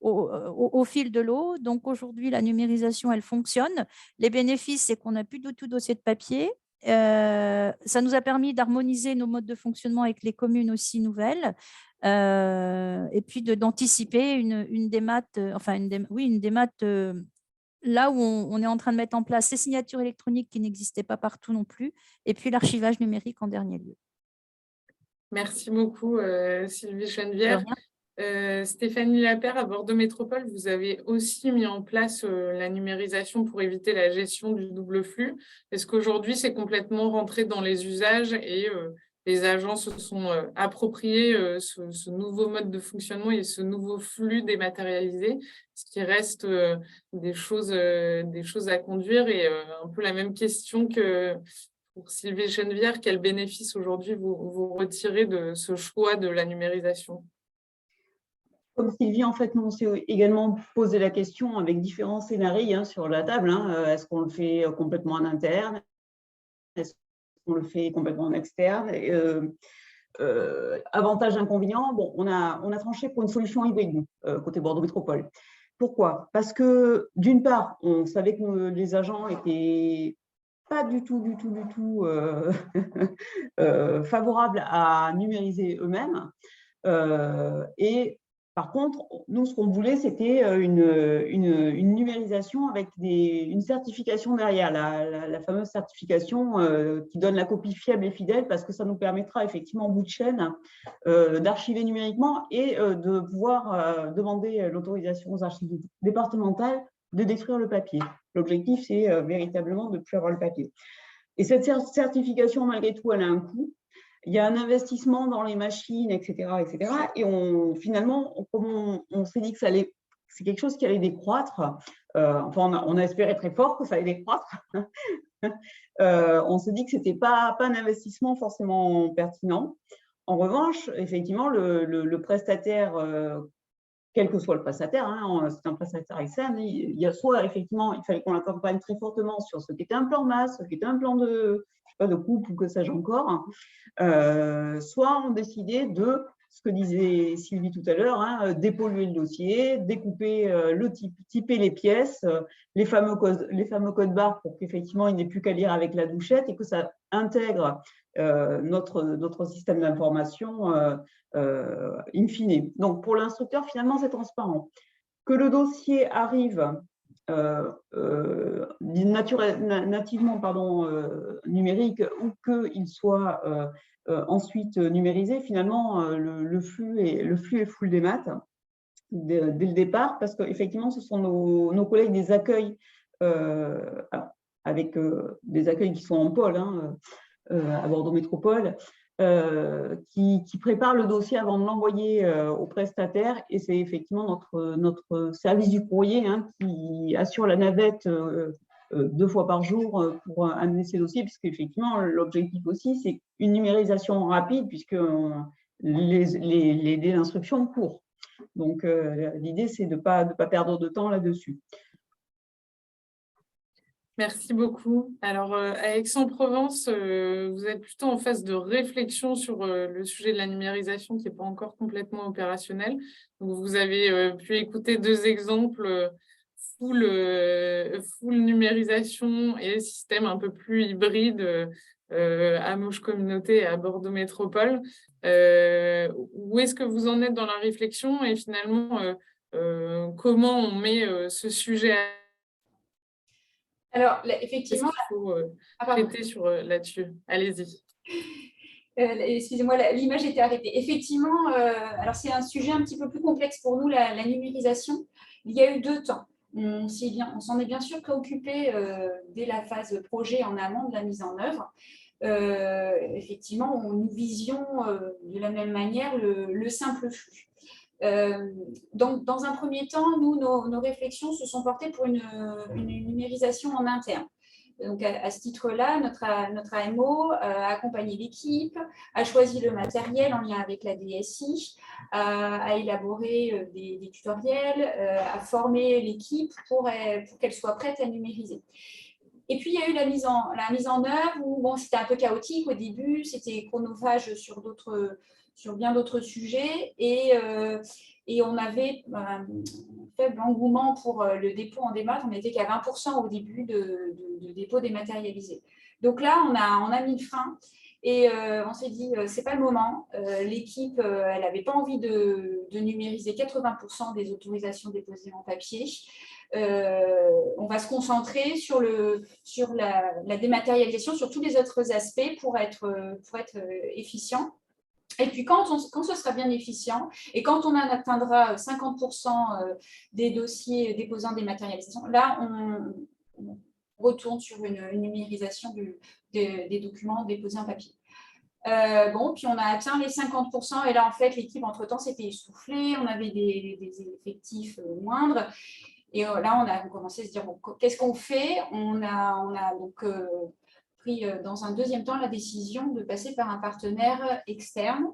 au fil de l'eau. Donc, aujourd'hui, la numérisation, elle fonctionne. Les bénéfices, c'est qu'on n'a plus du tout dossier de papier. Ça nous a permis d'harmoniser nos modes de fonctionnement avec les communes aussi nouvelles. Et puis d'anticiper une démat, une démat là où on est en train de mettre en place ces signatures électroniques qui n'existaient pas partout non plus, et puis l'archivage numérique en dernier lieu. Merci beaucoup, Sylvie Chenevière. Stéphanie Lapère, à Bordeaux Métropole, vous avez aussi mis en place la numérisation pour éviter la gestion du double flux. Est-ce qu'aujourd'hui, c'est complètement rentré dans les usages et les agents se sont appropriés ce nouveau mode de fonctionnement et ce nouveau flux dématérialisé? Est-ce qu'il reste des choses à conduire? Et un peu la même question que pour Sylvie Chenevière, quel bénéfice aujourd'hui vous retirez de ce choix de la numérisation? Comme Sylvie, en fait, nous, on s'est également posé la question avec différents scénarios sur la table. Est-ce qu'on le fait complètement en interne? Est-ce qu'on le fait complètement en externe? Avantages, inconvénients, on a tranché pour une solution hybride, côté Bordeaux Métropole. Pourquoi? Parce que, d'une part, on savait que les agents étaient pas du tout favorables à numériser eux-mêmes. Et par contre, nous, ce qu'on voulait, c'était une numérisation avec une certification derrière, la fameuse certification qui donne la copie fiable et fidèle, parce que ça nous permettra effectivement, en bout de chaîne, d'archiver numériquement et de pouvoir demander l'autorisation aux archives départementales de détruire le papier. L'objectif, c'est véritablement de ne plus avoir le papier. Et cette certification, malgré tout, elle a un coût. Il y a un investissement dans les machines, etc. Et finalement, comme on s'est dit que c'est quelque chose qui allait décroître, enfin, on a espéré très fort que ça allait décroître. On s'est dit que ce n'était pas un investissement forcément pertinent. En revanche, effectivement, le prestataire, quel que soit le prestataire, hein, c'est un prestataire externe, il y a soit effectivement, il fallait qu'on l'accompagne très fortement sur ce qui était un plan masse, ce qui était un plan de, je sais pas, de coupe ou que sais-je encore, soit on décidait de, ce que disait Sylvie tout à l'heure, hein, dépolluer le dossier, découper typer les pièces, les fameux codes barres pour qu'effectivement il n'ait plus qu'à lire avec la douchette et que ça intègre notre système d'information in fine. Donc, pour l'instructeur, finalement, c'est transparent. Que le dossier arrive nativement numérique ou qu'il soit ensuite numérisé, finalement, le flux est full des maths dès le départ, parce qu'effectivement, ce sont nos collègues des accueils, avec des accueils qui sont en pôle, hein, à Bordeaux Métropole, qui prépare le dossier avant de l'envoyer au prestataire, et c'est effectivement notre service du courrier, hein, qui assure la navette 2 fois par jour pour amener ces dossiers, puisque effectivement l'objectif aussi c'est une numérisation rapide, puisque les délais d'instruction courent. Donc l'idée c'est de ne pas perdre de temps là-dessus. Merci beaucoup. Alors, à Aix-en-Provence, vous êtes plutôt en phase de réflexion sur le sujet de la numérisation qui n'est pas encore complètement opérationnel. Donc, vous avez pu écouter 2 exemples, full numérisation et système un peu plus hybride à Mauges Communauté et à Bordeaux Métropole. Où est-ce que vous en êtes dans la réflexion et finalement, comment on met ce sujet à... Alors, effectivement, il faut traiter là-dessus. Allez-y. Excusez-moi, l'image était arrêtée. Effectivement, alors c'est un sujet un petit peu plus complexe pour nous, la numérisation. Il y a eu 2 temps. On s'en est bien sûr préoccupé dès la phase projet en amont de la mise en œuvre. Effectivement, nous visions de la même manière le simple flux. Donc, dans un premier temps, nous, nos réflexions se sont portées pour une numérisation en interne. Donc, à ce titre-là, notre AMO a accompagné l'équipe, a choisi le matériel en lien avec la DSI, a élaboré des tutoriels, a formé l'équipe pour qu'elle soit prête à numériser. Et puis, il y a eu la mise en œuvre où bon, c'était un peu chaotique au début, c'était chronophage sur bien d'autres sujets et on avait un faible engouement pour le dépôt en démat. On n'était qu'à 20% au début de dépôt dématérialisé. Donc là, on a mis le frein et on s'est dit, c'est pas le moment. L'équipe, elle n'avait pas envie de numériser 80% des autorisations déposées en papier. On va se concentrer sur la dématérialisation, sur tous les autres aspects pour être efficient. Et puis, quand ce sera bien efficient et quand on atteindra 50% des dossiers déposant des matérialisations, là, on retourne sur une numérisation des documents déposés en papier. Bon, puis on a atteint les 50% et là, en fait, l'équipe, entre-temps, s'était essoufflée, on avait des effectifs moindres. Et là, on a commencé à se dire, bon, qu'est-ce qu'on fait ? On a donc pris dans un deuxième temps la décision de passer par un partenaire externe.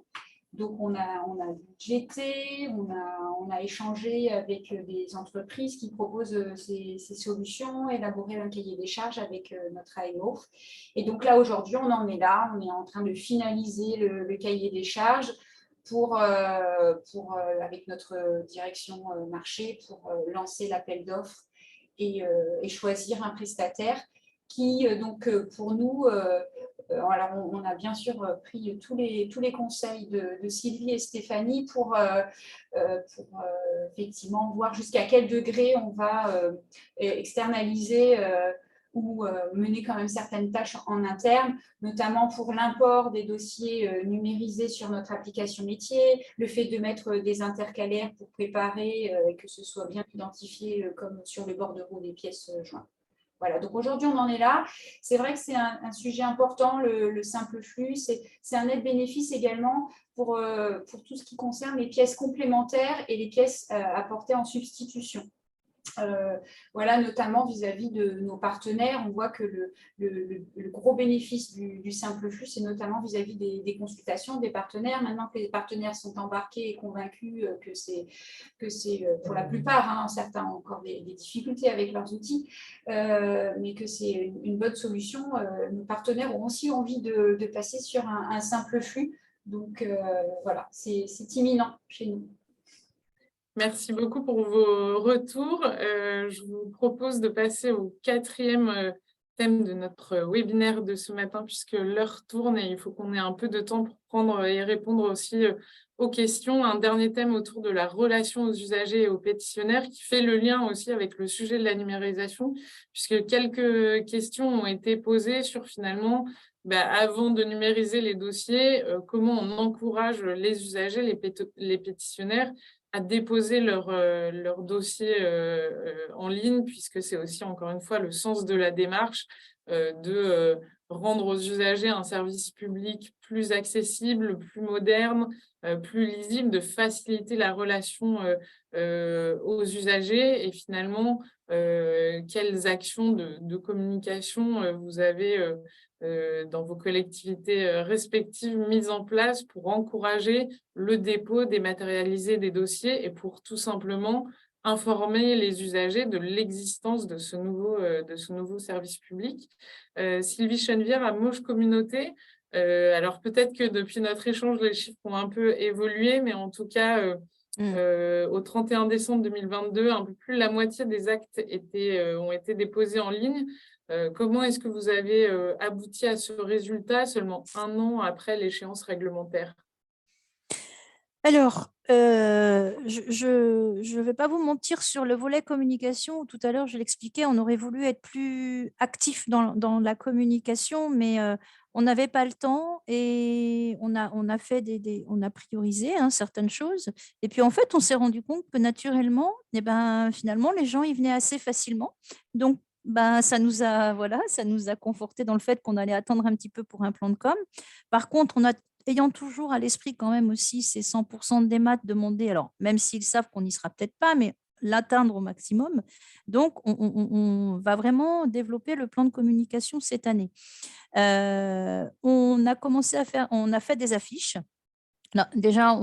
Donc, on a budgété, on a échangé avec des entreprises qui proposent ces solutions, élaboré un cahier des charges avec notre AMO. Et donc là, aujourd'hui, on en est là. On est en train de finaliser le cahier des charges avec notre direction marché pour lancer l'appel d'offres et choisir un prestataire qui, donc, pour nous, alors on a bien sûr pris tous les conseils de Sylvie et Stéphanie pour effectivement voir jusqu'à quel degré on va externaliser ou mener quand même certaines tâches en interne, notamment pour l'import des dossiers numérisés sur notre application métier, le fait de mettre des intercalaires pour préparer et que ce soit bien identifié comme sur le bordereau des pièces jointes. Voilà, donc aujourd'hui, on en est là. C'est vrai que c'est un sujet important, le simple flux. C'est un net bénéfice également pour tout ce qui concerne les pièces complémentaires et les pièces apportées en substitution. Voilà, notamment vis-à-vis de nos partenaires. On voit que le gros bénéfice du simple flux, c'est notamment vis-à-vis des consultations des partenaires. Maintenant que les partenaires sont embarqués et convaincus que c'est pour la plupart, hein, certains ont encore des difficultés avec leurs outils, mais que c'est une bonne solution, nos partenaires ont aussi envie de passer sur un simple flux. Donc voilà, c'est imminent chez nous. Merci beaucoup pour vos retours. Je vous propose de passer au 4e thème de notre webinaire de ce matin, puisque l'heure tourne et il faut qu'on ait un peu de temps pour prendre et répondre aussi aux questions. Un dernier thème autour de la relation aux usagers et aux pétitionnaires qui fait le lien aussi avec le sujet de la numérisation, puisque quelques questions ont été posées sur finalement, avant de numériser les dossiers, comment on encourage les usagers, les pétitionnaires à déposer leur dossier en ligne, puisque c'est aussi, encore une fois, le sens de la démarche de rendre aux usagers un service public plus accessible, plus moderne, plus lisible, de faciliter la relation aux usagers et finalement, quelles actions de communication vous avez dans vos collectivités respectives mises en place pour encourager le dépôt dématérialisé des dossiers et pour tout simplement informer les usagers de l'existence de ce nouveau service public. Sylvie Chenevière à Mauges Communauté. Alors peut-être que depuis notre échange, les chiffres ont un peu évolué, mais en tout cas, au 31 décembre 2022, un peu plus de la moitié des actes ont été déposés en ligne. Comment est-ce que vous avez abouti à ce résultat seulement 1 an après l'échéance réglementaire? Alors, je ne vais pas vous mentir sur le volet communication. Tout à l'heure, je l'expliquais, on aurait voulu être plus actif dans la communication, mais on n'avait pas le temps et on a fait on a priorisé certaines choses. Et puis, en fait, on s'est rendu compte que naturellement, finalement, les gens y venaient assez facilement. Donc, ça nous a conforté dans le fait qu'on allait attendre un petit peu pour un plan de com. Par contre, ayant toujours à l'esprit quand même aussi ces 100% de démat demandés, alors même s'ils savent qu'on n'y sera peut-être pas, mais l'atteindre au maximum. Donc, on va vraiment développer le plan de communication cette année. On a fait des affiches. Là, déjà,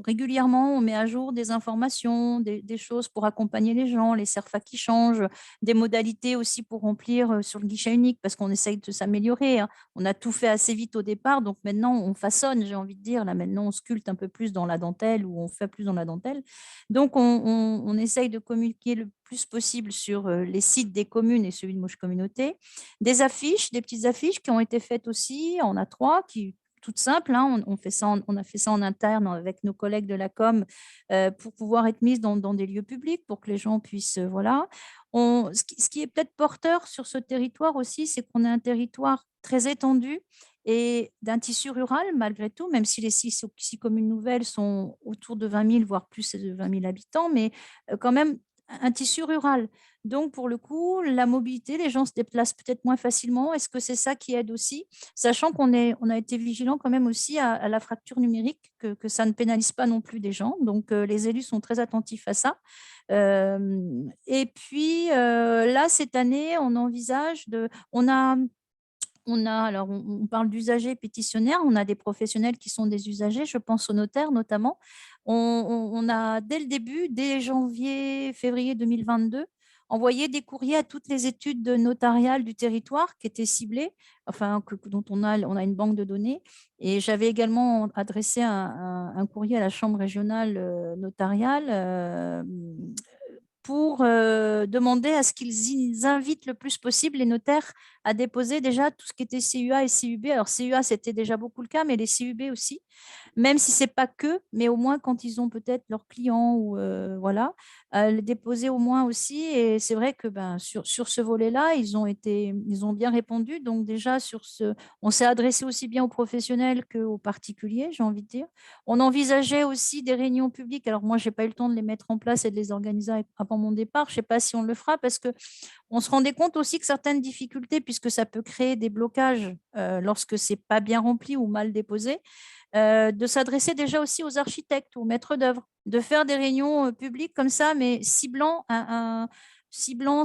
régulièrement, on met à jour des informations, des choses pour accompagner les gens, les CERFA qui changent, des modalités aussi pour remplir sur le guichet unique, parce qu'on essaye de s'améliorer. On a tout fait assez vite au départ, donc maintenant, on façonne, j'ai envie de dire. Là, maintenant, on sculpte un peu plus dans la dentelle ou on fait plus dans la dentelle. Donc, on essaye de communiquer le plus possible sur les sites des communes et celui de Mauges Communauté. Des affiches, des petites affiches qui ont été faites aussi. On a 3 qui toute simple, on a fait ça en interne avec nos collègues de la com pour pouvoir être mises dans des lieux publics pour que les gens puissent, voilà. Ce qui est peut-être porteur sur ce territoire aussi, c'est qu'on a un territoire très étendu et d'un tissu rural malgré tout, même si les 6 communes nouvelles sont autour de 20 000, voire plus de 20 000 habitants, mais quand même un tissu rural. Donc, pour le coup, la mobilité, les gens se déplacent peut-être moins facilement. Est-ce que c'est ça qui aide aussi? Sachant qu'on a été vigilant quand même aussi à la fracture numérique, que ça ne pénalise pas non plus des gens. Donc, les élus sont très attentifs à ça. Et puis, là, cette année, on envisage alors, on parle d'usagers pétitionnaires, on a des professionnels qui sont des usagers, je pense aux notaires notamment. On a, dès le début, dès janvier, février 2022, envoyé des courriers à toutes les études notariales du territoire qui étaient ciblées, enfin, dont on a une banque de données. Et j'avais également adressé un courrier à la Chambre régionale notariale pour demander à ce qu'ils invitent le plus possible les notaires à déposer déjà tout ce qui était CUA et CUB. Alors, CUA, c'était déjà beaucoup le cas, mais les CUB aussi, même si ce n'est pas que, mais au moins quand ils ont peut-être leurs clients ou voilà, les déposer au moins aussi. Et c'est vrai que sur ce volet-là, ils ont bien répondu. Donc déjà, on s'est adressé aussi bien aux professionnels qu'aux particuliers, j'ai envie de dire. On envisageait aussi des réunions publiques. Alors moi, je n'ai pas eu le temps de les mettre en place et de les organiser avant mon départ. Je ne sais pas si on le fera parce que On se rendait compte aussi que certaines difficultés, puisque ça peut créer des blocages lorsque ce n'est pas bien rempli ou mal déposé, de s'adresser déjà aussi aux architectes, aux maîtres d'œuvre, de faire des réunions publiques comme ça, mais ciblant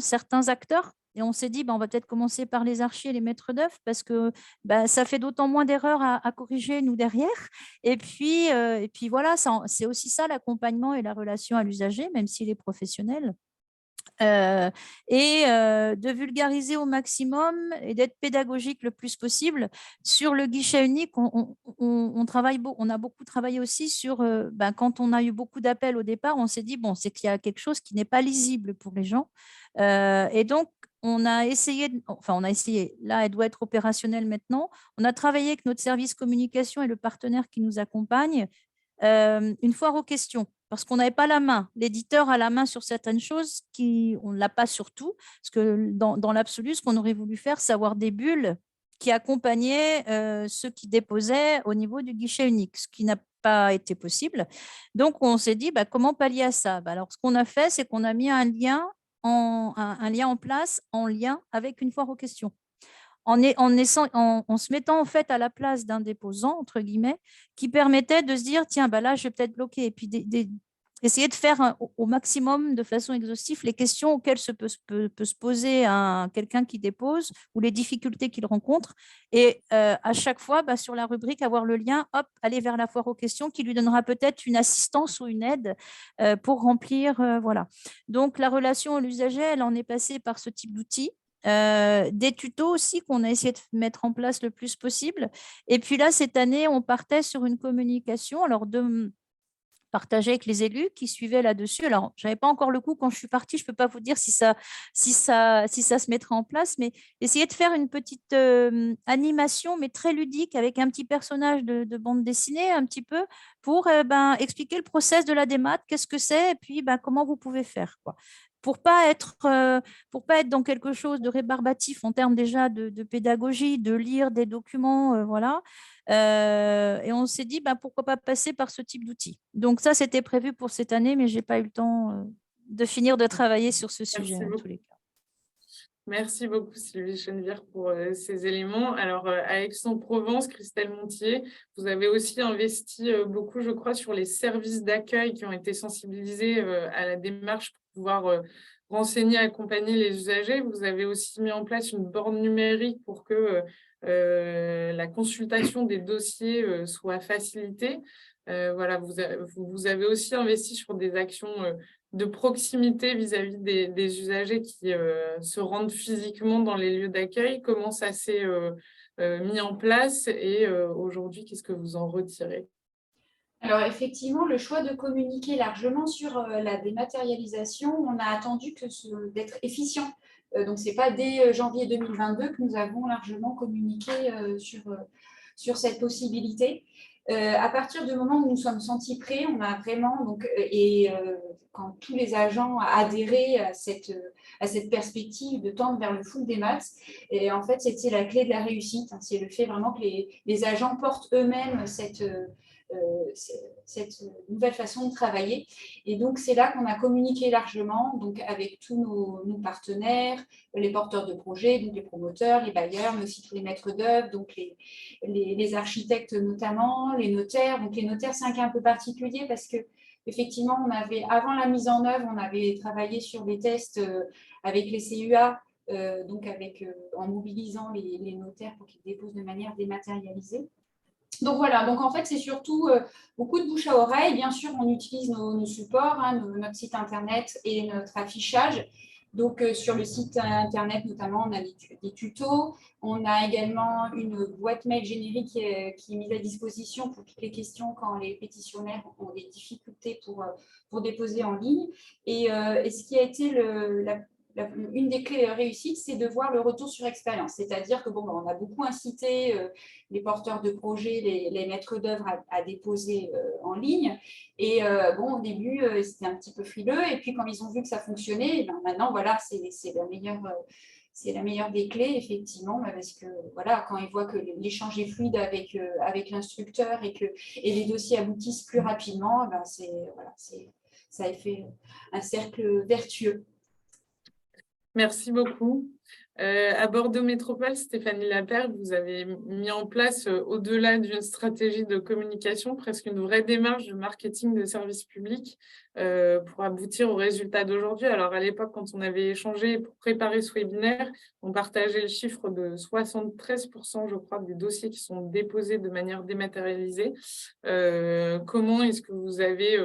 certains acteurs. Et on s'est dit, on va peut-être commencer par les archis et les maîtres d'œuvre parce que ça fait d'autant moins d'erreurs à corriger, nous, derrière. Et puis voilà, c'est aussi ça, l'accompagnement et la relation à l'usager, même s'il est professionnel. De vulgariser au maximum et d'être pédagogique le plus possible. Sur le guichet unique, on a beaucoup travaillé aussi sur, quand on a eu beaucoup d'appels au départ, on s'est dit, c'est qu'il y a quelque chose qui n'est pas lisible pour les gens. Et donc, on a essayé, là, elle doit être opérationnelle maintenant. On a travaillé avec notre service communication et le partenaire qui nous accompagne, une foire aux questions, parce qu'on n'avait pas la main. L'éditeur a la main sur certaines choses, on ne l'a pas sur tout, parce que dans l'absolu, ce qu'on aurait voulu faire, c'est avoir des bulles qui accompagnaient ceux qui déposaient au niveau du guichet unique, ce qui n'a pas été possible. Donc, on s'est dit, comment pallier à ça? Alors, ce qu'on a fait, c'est qu'on a mis un lien en place en lien avec une foire aux questions. En se mettant en fait à la place d'un déposant, entre guillemets, qui permettait de se dire, tiens, là, je vais peut-être bloquer. Et puis, essayer de faire au maximum, de façon exhaustive, les questions auxquelles peut se poser quelqu'un qui dépose ou les difficultés qu'il rencontre. Et à chaque fois, sur la rubrique, avoir le lien, hop, aller vers la foire aux questions qui lui donnera peut-être une assistance ou une aide pour remplir. Voilà. Donc, la relation à l'usager, elle en est passée par ce type d'outils. Des tutos aussi qu'on a essayé de mettre en place le plus possible. Et puis là, cette année, on partait sur une communication, alors de partager avec les élus qui suivaient là-dessus. Alors, je n'avais pas encore le coup quand je suis partie, je ne peux pas vous dire si ça se mettra en place, mais essayer de faire une petite animation, mais très ludique, avec un petit personnage de bande dessinée, un petit peu, pour expliquer le process de la démat, qu'est-ce que c'est, et puis comment vous pouvez faire, quoi. Pour pas être dans quelque chose de rébarbatif en termes déjà de pédagogie, de lire des documents, voilà. Et on s'est dit, pourquoi pas passer par ce type d'outil. Donc ça, c'était prévu pour cette année, mais je n'ai pas eu le temps de finir de travailler sur ce sujet, en tous les cas. Merci beaucoup, Sylvie Chenevière, pour ces éléments. Alors, à Aix-en-Provence, Christelle Montier, vous avez aussi investi beaucoup, je crois, sur les services d'accueil qui ont été sensibilisés à la démarche pour pouvoir renseigner, accompagner les usagers. Vous avez aussi mis en place une borne numérique pour que la consultation des dossiers soit facilitée. Voilà, vous avez aussi investi sur des actions de proximité vis-à-vis des usagers qui se rendent physiquement dans les lieux d'accueil. Comment ça s'est mis en place et aujourd'hui, qu'est-ce que vous en retirez? Alors effectivement, le choix de communiquer largement sur la dématérialisation, on a attendu d'être efficient. Donc ce n'est pas dès janvier 2022 que nous avons largement communiqué sur cette possibilité. À partir du moment où nous nous sommes sentis prêts, on a vraiment, quand tous les agents adhéraient à cette perspective de tendre vers le full démat, et en fait, c'était la clé de la réussite. C'est le fait vraiment que les agents portent eux-mêmes cette nouvelle façon de travailler. Et donc, c'est là qu'on a communiqué largement, donc avec tous nos partenaires, les porteurs de projets, donc les promoteurs, les bailleurs, mais aussi tous les maîtres d'œuvre, donc les architectes notamment, les notaires. Donc, les notaires, c'est un cas un peu particulier parce que effectivement, avant la mise en œuvre, on avait travaillé sur des tests avec les CUA, en mobilisant les notaires pour qu'ils déposent de manière dématérialisée. Donc voilà, donc en fait, c'est surtout beaucoup de bouche à oreille. Bien sûr, on utilise nos supports, notre site internet et notre affichage. Donc sur le site internet notamment, on a des tutos. On a également une boîte mail générique qui est mise à disposition pour toutes les questions quand les pétitionnaires ont des difficultés pour déposer en ligne. Et ce qui a été une des clés de réussite, c'est de voir le retour sur expérience. C'est-à-dire que on a beaucoup incité les porteurs de projets, les maîtres d'œuvre à déposer en ligne. Et au début, c'était un petit peu frileux. Et puis, quand ils ont vu que ça fonctionnait, maintenant, voilà, c'est la meilleure des clés, effectivement, parce que voilà, quand ils voient que l'échange est fluide avec l'instructeur et les dossiers aboutissent plus rapidement, ça a fait un cercle vertueux. Merci beaucoup. À Bordeaux Métropole, Stéphanie Lapère, vous avez mis en place, au-delà d'une stratégie de communication, presque une vraie démarche de marketing de services publics pour aboutir aux résultats d'aujourd'hui. Alors, à l'époque, quand on avait échangé pour préparer ce webinaire, on partageait le chiffre de 73%, je crois, des dossiers qui sont déposés de manière dématérialisée. Comment est-ce que vous avez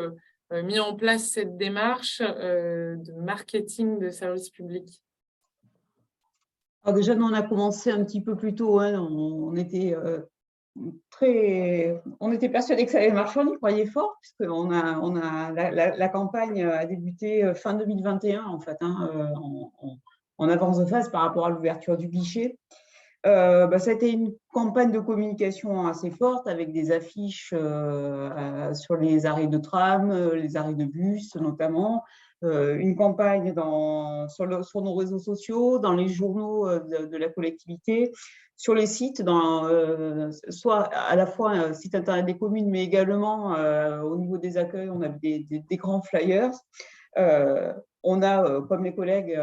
mis en place cette démarche de marketing de services publics? Alors déjà, nous, on a commencé un petit peu plus tôt. Hein, on était persuadés que ça allait marcher, on y croyait fort, puisque la campagne a débuté fin 2021, en fait, hein, en avance de phase par rapport à l'ouverture du guichet. Ça a été une campagne de communication assez forte avec des affiches sur les arrêts de tram, les arrêts de bus notamment, une campagne sur nos réseaux sociaux, dans les journaux de la collectivité, sur les sites, soit à la fois site internet des communes, mais également au niveau des accueils, on a des grands flyers. On a, comme mes collègues,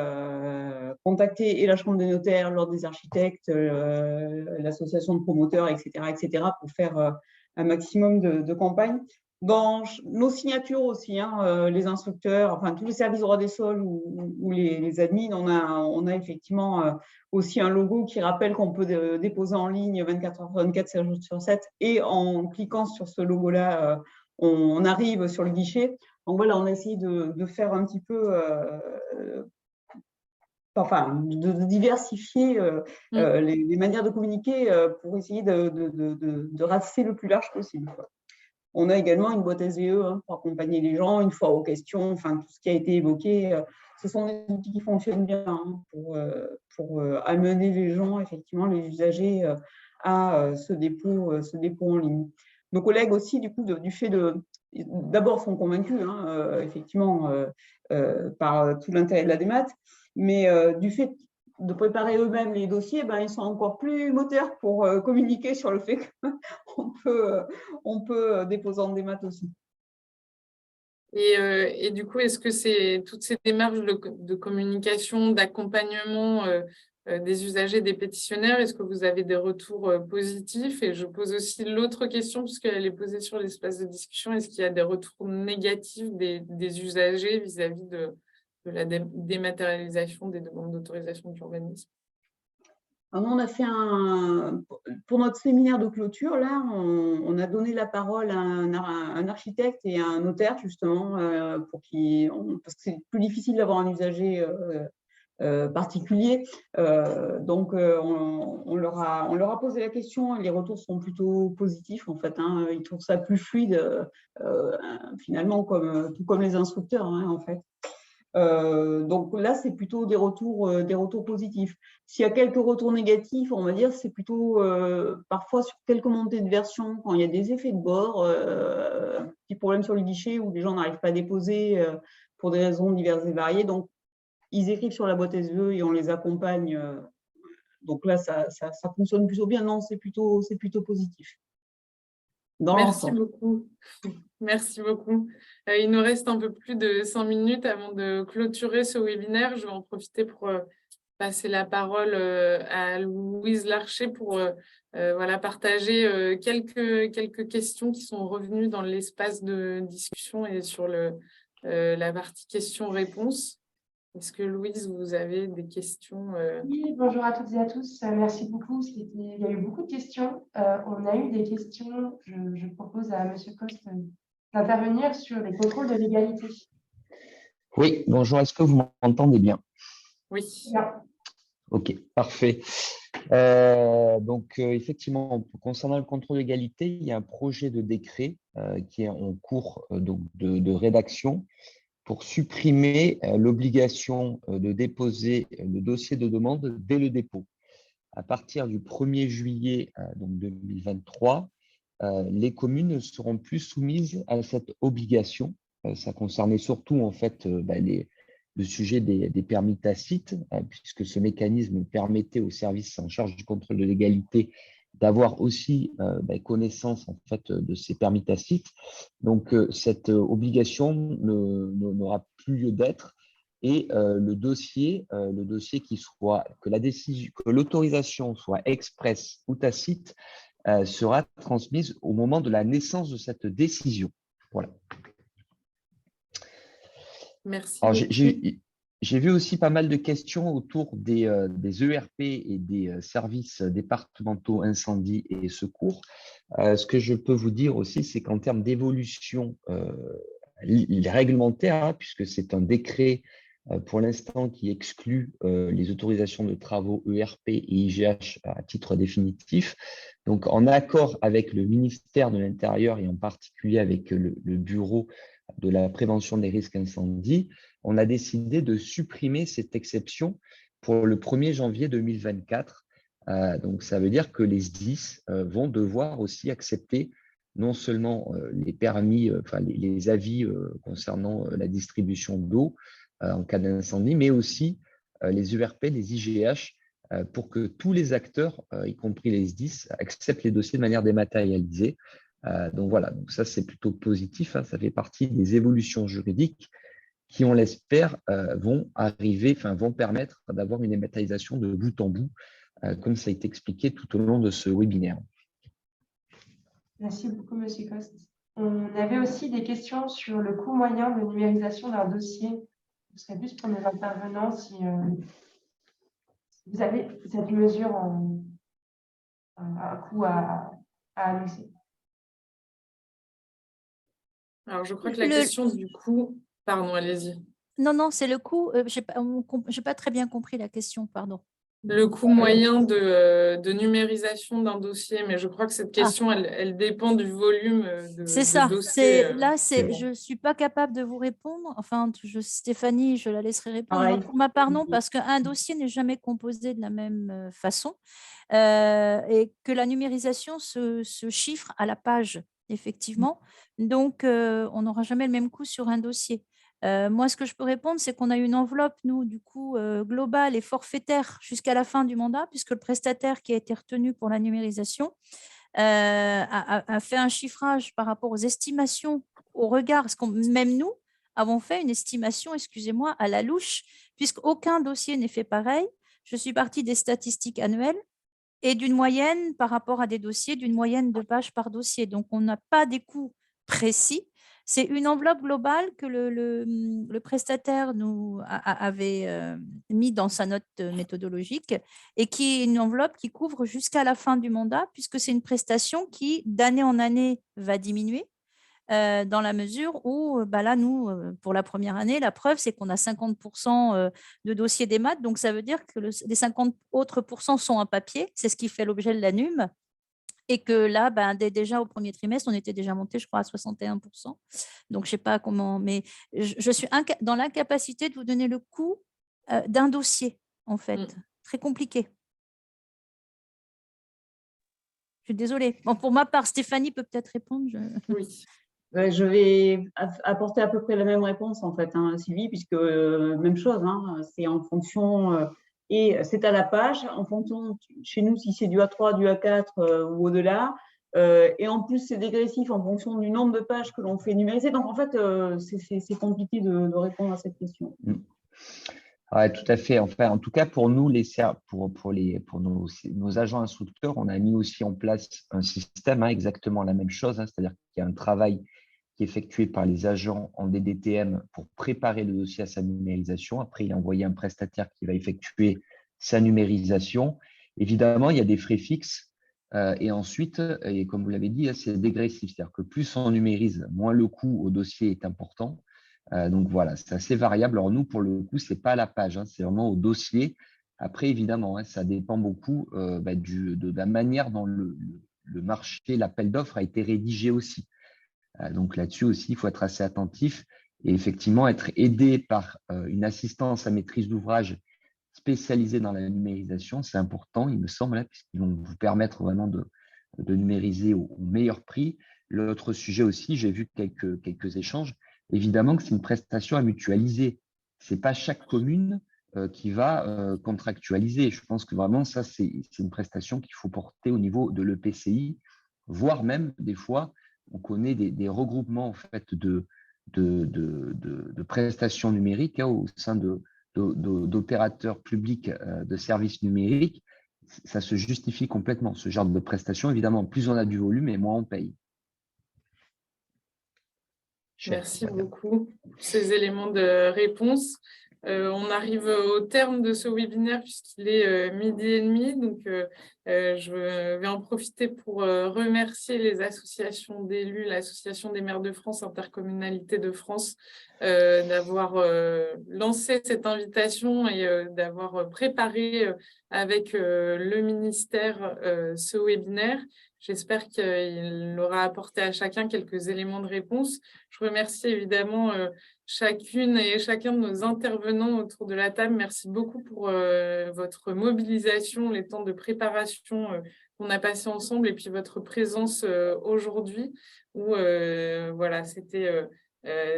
contacté et la Chambre des notaires, l'Ordre des architectes, l'association de promoteurs, etc., pour faire un maximum de campagnes. Dans nos signatures aussi, hein, les instructeurs, enfin tous les services droit des sols ou les admins, on a effectivement aussi un logo qui rappelle qu'on peut déposer en ligne 24h/24, 7 jours sur 7. Et en cliquant sur ce logo-là, on arrive sur le guichet. Donc voilà, on a essayé de faire un petit peu, de diversifier les manières de communiquer pour essayer de ratisser le plus large possible, quoi. On a également une boîte SVE pour accompagner les gens une fois aux questions, enfin tout ce qui a été évoqué. Ce sont des outils qui fonctionnent bien pour amener les gens, effectivement, les usagers à ce dépôt en ligne. Nos collègues aussi, du coup, du fait d'abord sont convaincus, effectivement, par tout l'intérêt de la démat, mais du fait de préparer eux-mêmes les dossiers, ils sont encore plus moteurs pour communiquer sur le fait qu'on peut déposer en démat aussi. Et du coup, est-ce que c'est toutes ces démarches de communication, d'accompagnement des usagers, des pétitionnaires, est-ce que vous avez des retours positifs? Et je pose aussi l'autre question, puisqu'elle est posée sur l'espace de discussion, est-ce qu'il y a des retours négatifs des usagers vis-à-vis de la dématérialisation des demandes d'autorisation d'urbanisme? On a fait pour notre séminaire de clôture, là, on a donné la parole à un architecte et à un notaire, justement, parce que c'est plus difficile d'avoir un usager particulier. Donc, on leur a posé la question et les retours sont plutôt positifs, en fait. Hein. Ils trouvent ça plus fluide, finalement, tout comme les instructeurs, hein, en fait. Donc là, c'est plutôt des retours positifs. S'il y a quelques retours négatifs, on va dire, c'est plutôt parfois sur quelques montées de version, quand il y a des effets de bord, petits problèmes sur le guichet où les gens n'arrivent pas à déposer pour des raisons diverses et variées. Donc, ils écrivent sur la boîte SVE et on les accompagne. Donc là, ça fonctionne plutôt bien. Non, c'est plutôt positif. Merci beaucoup. Merci beaucoup. Il nous reste un peu plus de 5 minutes avant de clôturer ce webinaire. Je vais en profiter pour passer la parole à Louise Larcher pour partager quelques questions qui sont revenues dans l'espace de discussion et sur la partie questions-réponses. Est-ce que Louise, vous avez des questions? Oui, bonjour à toutes et à tous. Merci beaucoup. Il y a eu beaucoup de questions. On a eu des questions. Je propose à M. Coste d'intervenir sur les contrôles de légalité. Oui, bonjour. Est-ce que vous m'entendez bien? Oui. Bien. Ok, parfait. Effectivement, concernant le contrôle de légalité, il y a un projet de décret qui est en cours de rédaction pour supprimer l'obligation de déposer le dossier de demande dès le dépôt. À partir du 1er juillet 2023, les communes ne seront plus soumises à cette obligation. Ça concernait surtout en fait le sujet des permis tacites, puisque ce mécanisme permettait aux services en charge du contrôle de légalité d'avoir aussi connaissance en fait de ces permis tacites. Donc cette obligation n'aura plus lieu d'être et le dossier que l'autorisation soit expresse ou tacite sera transmise au moment de la naissance de cette décision. Voilà. Merci Alors, beaucoup. j'ai vu aussi pas mal de questions autour des ERP et des services départementaux incendie et secours. Ce que je peux vous dire aussi, c'est qu'en termes d'évolution réglementaire, hein, puisque c'est un décret pour l'instant qui exclut les autorisations de travaux ERP et IGH à titre définitif. Donc, en accord avec le ministère de l'Intérieur et en particulier avec le bureau de la prévention des risques incendies, on a décidé de supprimer cette exception pour le 1er janvier 2024. Donc, ça veut dire que les SDIS vont devoir aussi accepter non seulement les permis, les avis concernant la distribution d'eau en cas d'incendie, mais aussi les ERP, les IGH, pour que tous les acteurs, y compris les SDIS, acceptent les dossiers de manière dématérialisée. Donc voilà, donc ça c'est plutôt positif, hein, ça fait partie des évolutions juridiques qui, on l'espère, vont permettre d'avoir une dématérialisation de bout en bout, comme ça a été expliqué tout au long de ce webinaire. Merci beaucoup, M. Coste. On avait aussi des questions sur le coût moyen de numérisation d'un dossier. Ce serait plus pour nos intervenants si vous avez cette mesure un coût à annoncer. Alors, je crois que la question du coût… Pardon, allez-y. Non, c'est le coût. J'ai pas très bien compris la question, pardon. Le coût moyen de numérisation d'un dossier, mais je crois que cette question, elle dépend du volume C'est de ça. dossiers. Je ne suis pas capable de vous répondre. Enfin, Stéphanie, je la laisserai répondre. Pareil. Moi, pour ma part, non, parce qu'un dossier n'est jamais composé de la même façon et que la numérisation se chiffre à la page, effectivement. Donc, on n'aura jamais le même coût sur un dossier. Moi, ce que je peux répondre, c'est qu'on a une enveloppe, nous, du coup, globale et forfaitaire jusqu'à la fin du mandat, puisque le prestataire qui a été retenu pour la numérisation a fait un chiffrage par rapport aux estimations au regard, parce que même nous avons fait une estimation, excusez-moi, à la louche, puisqu'aucun dossier n'est fait pareil. Je suis partie des statistiques annuelles et d'une moyenne par rapport à des dossiers, d'une moyenne de pages par dossier. Donc, on n'a pas des coûts précis. C'est une enveloppe globale que le prestataire nous avait mis dans sa note méthodologique et qui est une enveloppe qui couvre jusqu'à la fin du mandat, puisque c'est une prestation qui, d'année en année, va diminuer. Dans la mesure où, là, nous, pour la première année, la preuve, c'est qu'on a 50% de dossiers des maths. Donc, ça veut dire que les 50 autres pourcents sont en papier. C'est ce qui fait l'objet de la NUM. Et que là, déjà au premier trimestre, on était déjà monté, je crois, à 61%. Donc, je ne sais pas comment, mais je suis dans l'incapacité de vous donner le coût d'un dossier, en fait. Très compliqué. Je suis désolée. Bon, pour ma part, Stéphanie peut peut-être répondre. Oui. Je vais apporter à peu près la même réponse, en fait, hein, Sylvie, puisque même chose, hein, c'est en fonction, et c'est à la page, en fonction, chez nous, si c'est du A3, du A4 ou au-delà, et en plus, c'est dégressif en fonction du nombre de pages que l'on fait numériser. Donc, en fait, c'est compliqué de répondre à cette question. Oui, tout à fait. Enfin, en tout cas, pour nous, pour nos agents instructeurs, on a mis aussi en place un système, hein, exactement la même chose, hein, c'est-à-dire qu'il y a un travail qui est effectué par les agents en DDTM pour préparer le dossier à sa numérisation. Après, il est envoyé un prestataire qui va effectuer sa numérisation. Évidemment, il y a des frais fixes. Et ensuite, et comme vous l'avez dit, c'est dégressif. C'est-à-dire que plus on numérise, moins le coût au dossier est important. Donc voilà, c'est assez variable. Alors nous, pour le coup, ce n'est pas à la page, hein, c'est vraiment au dossier. Après, évidemment, hein, ça dépend beaucoup de la manière dont le marché, l'appel d'offres a été rédigé aussi. Donc là-dessus aussi, il faut être assez attentif et effectivement être aidé par une assistance à maîtrise d'ouvrage spécialisée dans la numérisation. C'est important, il me semble, hein, puisqu'ils vont vous permettre vraiment de numériser au meilleur prix. L'autre sujet aussi, j'ai vu quelques échanges. Évidemment que c'est une prestation à mutualiser. Ce n'est pas chaque commune qui va contractualiser. Je pense que vraiment, ça, c'est une prestation qu'il faut porter au niveau de l'EPCI, voire même, des fois, on connaît des regroupements en fait, de prestations numériques au sein d'opérateurs publics de services numériques, ça se justifie complètement, ce genre de prestations. Évidemment, plus on a du volume et moins on paye. Merci beaucoup pour ces éléments de réponse. On arrive au terme de ce webinaire puisqu'il est 12h30. Donc, je vais en profiter pour remercier les associations d'élus, l'Association des maires de France, Intercommunalité de France, d'avoir lancé cette invitation et d'avoir préparé avec le ministère ce webinaire. J'espère qu'il aura apporté à chacun quelques éléments de réponse. Je remercie évidemment chacune et chacun de nos intervenants autour de la table. Merci beaucoup pour votre mobilisation, les temps de préparation qu'on a passé ensemble et puis votre présence aujourd'hui où voilà, c'était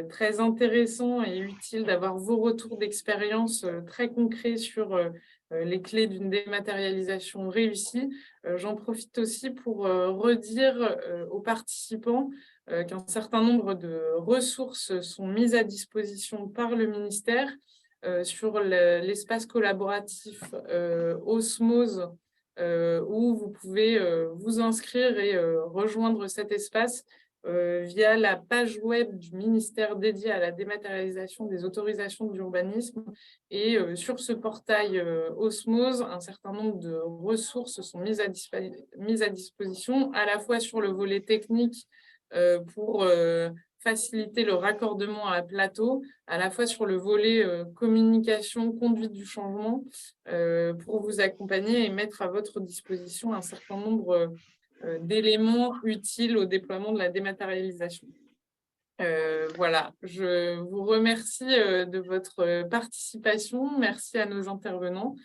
très intéressant et utile d'avoir vos retours d'expérience très concrets sur les clés d'une dématérialisation réussie. J'en profite aussi pour redire aux participants qu'un certain nombre de ressources sont mises à disposition par le ministère sur l'espace collaboratif Osmose, où vous pouvez vous inscrire et rejoindre cet espace via la page web du ministère dédiée à la dématérialisation des autorisations d'urbanisme. Et sur ce portail Osmose, un certain nombre de ressources sont mises à disposition, à la fois sur le volet technique pour faciliter le raccordement à plateau, à la fois sur le volet communication, conduite du changement, pour vous accompagner et mettre à votre disposition un certain nombre d'éléments utiles au déploiement de la dématérialisation. Voilà, je vous remercie de votre participation. Merci à nos intervenants.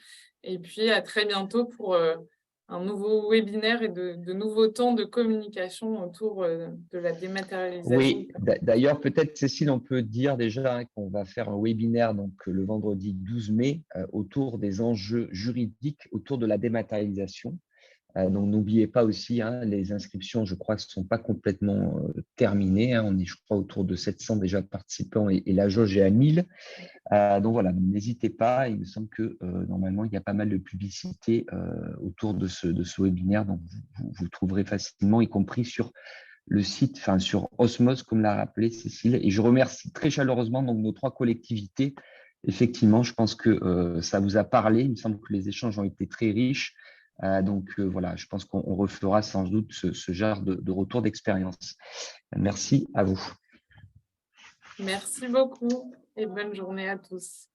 Et puis, à très bientôt pour un nouveau webinaire et de nouveaux temps de communication autour de la dématérialisation. Oui, d'ailleurs, peut-être, Cécile, on peut dire déjà qu'on va faire un webinaire donc, le vendredi 12 mai autour des enjeux juridiques autour de la dématérialisation. Donc, n'oubliez pas aussi, les inscriptions, je crois, ne sont pas complètement terminées. On est, je crois, autour de 700 déjà participants et la jauge est à 1000. Donc, voilà, n'hésitez pas. Il me semble que normalement, il y a pas mal de publicité autour de ce webinaire. Donc, vous trouverez facilement, y compris sur le site, enfin, sur Osmose, comme l'a rappelé Cécile. Et je remercie très chaleureusement donc, nos 3 collectivités. Effectivement, je pense que ça vous a parlé. Il me semble que les échanges ont été très riches. Donc, voilà, je pense qu'on refera sans doute ce genre de retour d'expérience. Merci à vous. Merci beaucoup et bonne journée à tous.